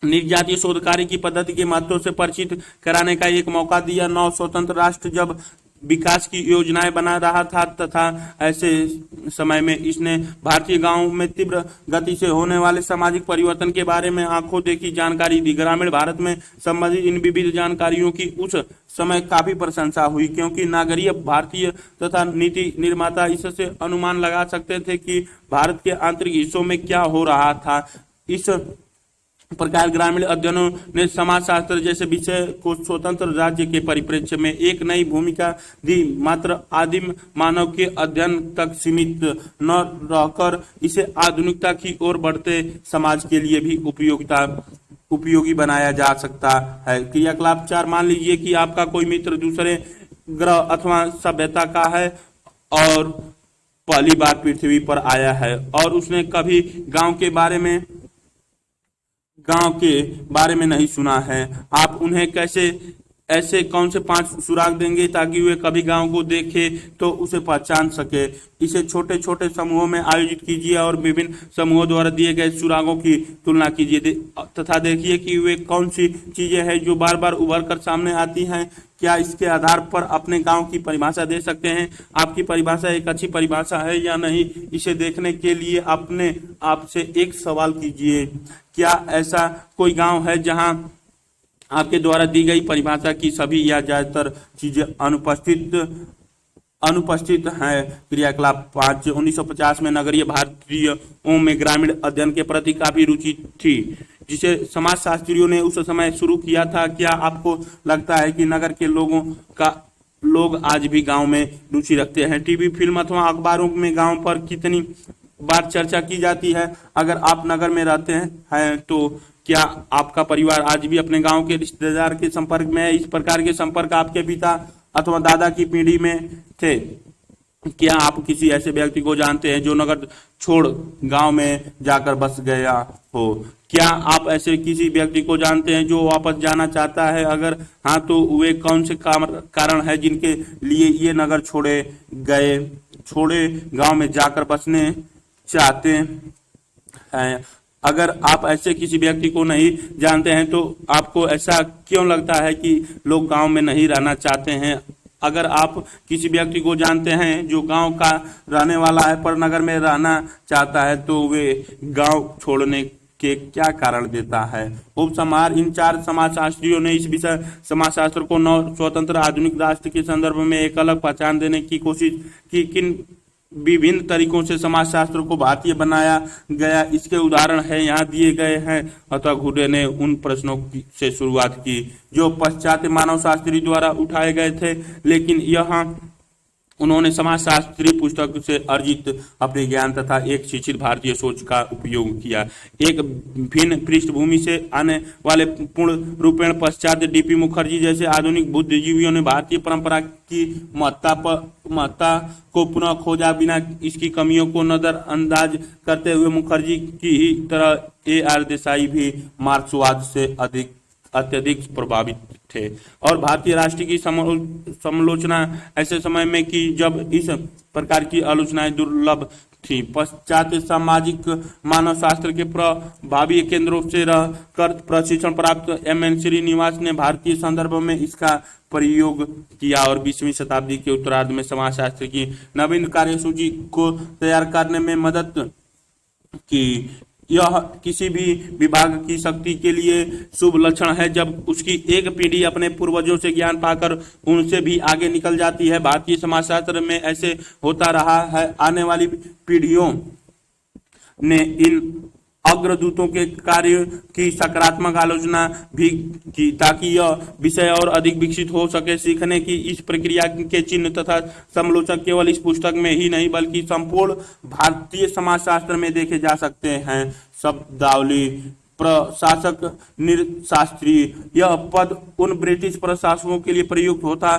निर्जातीय शोध कार्य की पद्धति के महत्व से परिचित कराने का एक मौका दिया। नव स्वतंत्र राष्ट्र जब विकास की योजनाएं बना रहा था तथा ऐसे समय में इसने भारतीय गांव में तीव्र गति से होने वाले सामाजिक परिवर्तन के बारे में आंखों देखी जानकारी दी। ग्रामीण भारत में संबंधित इन विविध जानकारियों की उस समय काफी प्रशंसा हुई, क्योंकि नागरिक भारतीय तथा नीति निर्माता इससे अनुमान लगा सकते थे कि भारत के आंतरिक हिस्सों में क्या हो रहा था। इस प्रकार ग्रामीण अध्ययनों ने समाजशास्त्र जैसे विषय को स्वतंत्र राज्य के परिप्रेक्ष्य में एक नई भूमिका दी। मात्र आदिम मानव के अध्ययन तक सीमित न रहकर इसे आधुनिकता की ओर बढ़ते समाज के लिए भी उपयोगी बनाया जा सकता है। क्रियाकलाप 4, मान लीजिए कि आपका कोई मित्र दूसरे ग्रह अथवा सभ्यता का है और पहली बार पृथ्वी पर आया है और उसने कभी गांव के बारे में नहीं सुना है। आप उन्हें कैसे ऐसे कौन से 5 सुराग देंगे ताकि वे कभी गांव को देखे तो उसे पहचान सके। इसे छोटे छोटे समूहों में आयोजित कीजिए और विभिन्न समूहों द्वारा दिए गए सुरागों की तुलना कीजिए तथा देखिए कि वे कौन सी चीजें हैं जो बार बार उभर कर सामने आती हैं। क्या इसके आधार पर अपने गांव की परिभाषा दे सकते हैं? आपकी परिभाषा एक अच्छी परिभाषा है या नहीं, इसे देखने के लिए अपने आप से एक सवाल कीजिए। क्या ऐसा कोई गांव है जहां आपके द्वारा दी गई परिभाषा की सभी या ज्यादातर चीजें अनुपस्थित हैं? क्रियाकलाप 5, 1950 में नगरीय भारतीयों में ग्रामीण अध्ययन के प्रति काफी रुचि थी जिसे समाजशास्त्रियों ने उस समय शुरू किया था। क्या आपको लगता है कि नगर के लोग आज भी गांव में रुचि रखते हैं? टीवी, फिल्म अथवा अखबारों में गांव पर कितनी बार चर्चा की जाती है? अगर आप नगर में रहते हैं तो क्या आपका परिवार आज भी अपने गांव के रिश्तेदार के संपर्क में है? इस प्रकार के संपर्क आपके पिता अथवा दादा की पीढ़ी में थे? क्या आप किसी ऐसे व्यक्ति को जानते हैं जो नगर छोड़ गांव में जाकर बस गया हो? क्या आप ऐसे किसी व्यक्ति को जानते हैं जो वापस जाना चाहता है? अगर हाँ तो वे कौन से कारण है जिनके लिए ये नगर छोड़े गांव में जाकर बसने चाहते हैं? अगर आप ऐसे किसी व्यक्ति को नहीं जानते हैं तो आपको ऐसा क्यों लगता है कि लोग गांव में नहीं रहना चाहते हैं? अगर आप किसी व्यक्ति को जानते हैं जो गांव का रहने वाला है पर नगर में रहना चाहता है तो वे गांव छोड़ने के क्या कारण देता है? उपसंहार, इन 4 समाजशास्त्रियों ने इस विषय समाजशास्त्र को नव स्वतंत्र आधुनिक राष्ट्र के संदर्भ में एक अलग पहचान देने की कोशिश की। किन विभिन्न तरीकों से समाजशास्त्र को भारतीय बनाया गया इसके उदाहरण है यहाँ दिए गए हैं। अतः घुरे ने उन प्रश्नों से शुरुआत की जो पाश्चात्य मानवशास्त्री द्वारा उठाए गए थे, लेकिन यहाँ उन्होंने समाजशास्त्री पुस्तक से अर्जित अपने ज्ञान तथा एक शिक्षित भारतीय सोच का उपयोग किया। एक भिन्न पृष्ठभूमि से आने वाले पूर्ण रूपेण पाश्चात्य डीपी मुखर्जी जैसे आधुनिक बुद्धिजीवियों ने भारतीय परंपरा की महत्ता को पुनः खोजा। बिना इसकी कमियों को नजरअंदाज करते हुए मुखर्जी की ही तरह A.R. देसाई भी मार्क्सवाद से अत्यधिक प्रभावित थे और भारतीय राष्ट्र की समालोचना ऐसे समय में की जब इस प्रकार की आलोचनाएं दुर्लभ थी। पश्चात्य सामाजिक मानवशास्त्र के प्रभावी केंद्रों से रहकर प्रशिक्षण प्राप्त M.N. श्रीनिवास ने भारतीय संदर्भ में इसका प्रयोग किया और 20वीं शताब्दी के उत्तरार्ध में समाजशास्त्र की नवीन कार्यसूची को तैयार करने में मदद की। यह किसी भी विभाग की शक्ति के लिए शुभ लक्षण है जब उसकी एक पीढ़ी अपने पूर्वजों से ज्ञान पाकर उनसे भी आगे निकल जाती है। भारतीय समाजशास्त्र में ऐसे होता रहा है। आने वाली पीढ़ियों ने इन अग्रदूतों के कार्य की सकारात्मक आलोचना भी की ताकि यह विषय और अधिक विकसित हो सके। सीखने की इस प्रक्रिया के चिन्ह तथा समालोचक केवल इस पुस्तक में ही नहीं बल्कि संपूर्ण भारतीय समाजशास्त्र में देखे जा सकते हैं। शब्दावली, प्रशासक, निरशास्त्री, यह पद उन ब्रिटिश प्रशासकों के लिए प्रयुक्त होता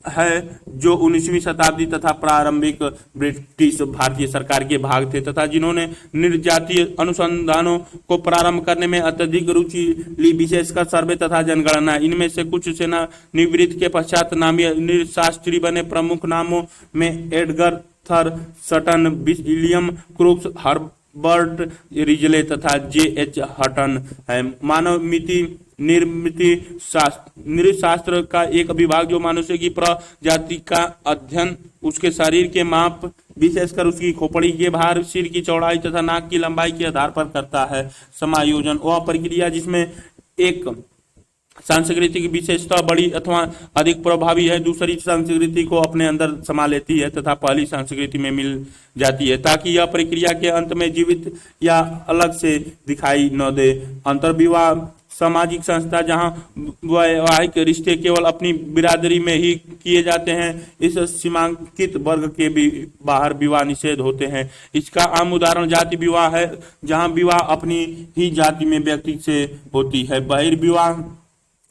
है जो 19वीं शताब्दी तथा प्रारंभिक ब्रिटिश भारतीय सरकार के भाग थे तथा जिन्होंने निर्जातीय अनुसंधानों को प्रारंभ करने में अत्यधिक रुचि ली, विशेषकर सर्वे तथा जनगणना। इनमें से कुछ सेनानिवृत्ति के पश्चात नामी निरशास्त्री बने। प्रमुख नामों में Edgar Thurston, William crooks, Herbert Risley तथा J.H. हटन है। मानव मिति नृशास्त्र का एक विभाग जो मनुष्य की प्रजाति का अध्ययन उसके शरीर के माप, विशेषकर उसकी खोपड़ी के भार, सिर की चौड़ाई तथा नाक की लंबाई के आधार पर करता है। समायोजन, वह प्रक्रिया जिसमें एक सांस्कृतिक विशेषता बड़ी अथवा अधिक प्रभावी है, दूसरी संस्कृति को अपने अंदर समा लेती है तथा पहली संस्कृति में मिल जाती है, ताकि यह प्रक्रिया के अंत में जीवित या अलग से दिखाई न दे। अंतर्विवाह सामाजिक संस्था जहां वैवाहिक रिश्ते केवल अपनी बिरादरी में ही किए जाते हैं, इस सीमांकित वर्ग के भी बाहर विवाह निषेध होते हैं। इसका आम उदाहरण जाति विवाह है, जहां विवाह अपनी ही जाति में व्यक्ति से होती है। बहिर्विवाह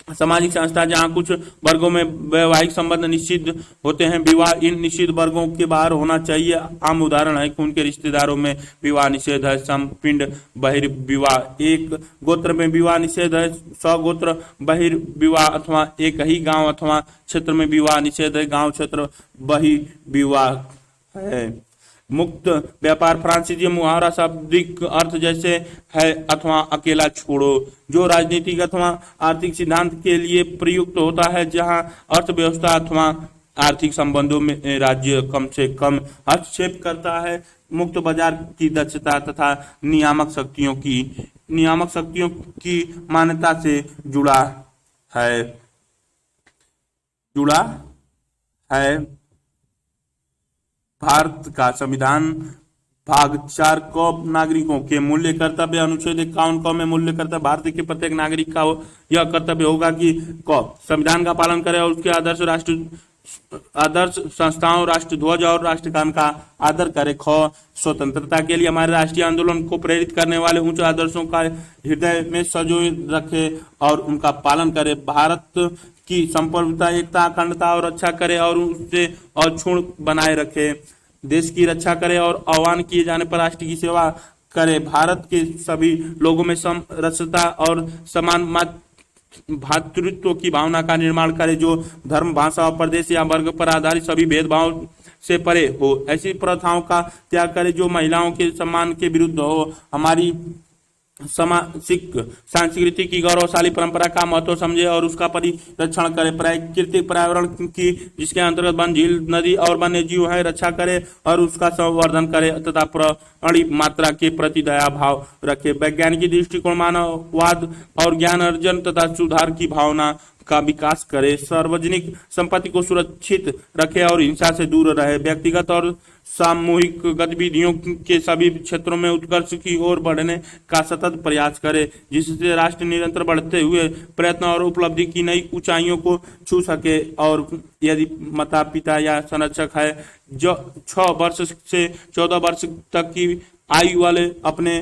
सामाजिक संस्था जहां कुछ वर्गों में वैवाहिक संबंध निषिद्ध होते हैं, विवाह इन निषिद्ध वर्गों के बाहर होना चाहिए। आम उदाहरण है खून के रिश्तेदारों में विवाह निषेध है, समपिंड बहिर्विवाह। एक गोत्र में विवाह निषेध है, स्वगोत्र बहिर्विवाह अथवा एक ही गांव अथवा क्षेत्र में विवाह निषेध है, गांव क्षेत्र बहिर्विवाह है। मुक्त व्यापार फ्रांसीसी मुहावरा शाब्दिक अर्थ जैसे है अथवा अकेला छोड़ो, जो राजनीतिक अथवा आर्थिक सिद्धांत के लिए प्रयुक्त होता है, जहां अर्थव्यवस्था अथवा आर्थिक संबंधों में राज्य कम से कम हस्तक्षेप करता है। मुक्त बाजार की दक्षता तथा नियामक शक्तियों की मान्यता से जुड़ा है। भारत का संविधान भाग 4 क नागरिकों के मूल्य कर्तव्य, अनुच्छेद 51 क में मूल्य कर्तव्य, भारत के प्रत्येक नागरिक का यह कर्तव्य होगा कि क संविधान का पालन करे और उसके आदर्श संस्थाओं, राष्ट्र ध्वज और राष्ट्रगान का आदर करे। ख स्वतंत्रता के लिए हमारे राष्ट्रीय आंदोलन को प्रेरित करने वाले उच्च आदर्शों का हृदय में संजोए रखे और उनका पालन करे। भारत की संप्रभुता, एकता, अखंडता और रक्षा करे और उससे अक्षुण्ण बनाए रखे। देश की रक्षा करे और आह्वान किए जाने पर राष्ट्र की सेवा करे। भारत के सभी लोगों में समरसता और समान भातृत्व की भावना का निर्माण करे, जो धर्म, भाषा और प्रदेश या वर्ग पर आधारित सभी भेदभाव से परे हो। ऐसी प्रथाओं का त्याग करे जो महिलाओं के सम्मान के विरुद्ध हो। हमारी सामाजिक संस्कृति की गौरवशाली परंपरा का महत्व समझे और उसका परिरक्षण करे। प्राकृतिक पर्यावरण की, जिसके अंतर्गत वन, झील, नदी और वन्य जीव है, रक्षा करे और उसका संवर्धन करे तथा प्राणी मात्रा के प्रति दया भाव रखे। वैज्ञानिक दृष्टिकोण, मानववाद और ज्ञान अर्जन तथा सुधार की भावना का विकास करे। सार्वजनिक संपत्ति को सुरक्षित रखे और हिंसा से दूर रहे। व्यक्तिगत और सामूहिक गतिविधियों के सभी क्षेत्रों में उत्कर्ष की ओर बढ़ने का सतत प्रयास करे, जिससे राष्ट्र निरंतर बढ़ते हुए प्रयत्न और उपलब्धि की नई ऊंचाइयों को छू सके। और यदि माता पिता या संरक्षक है जो 6 वर्ष से 14 वर्ष तक की आयु वाले अपने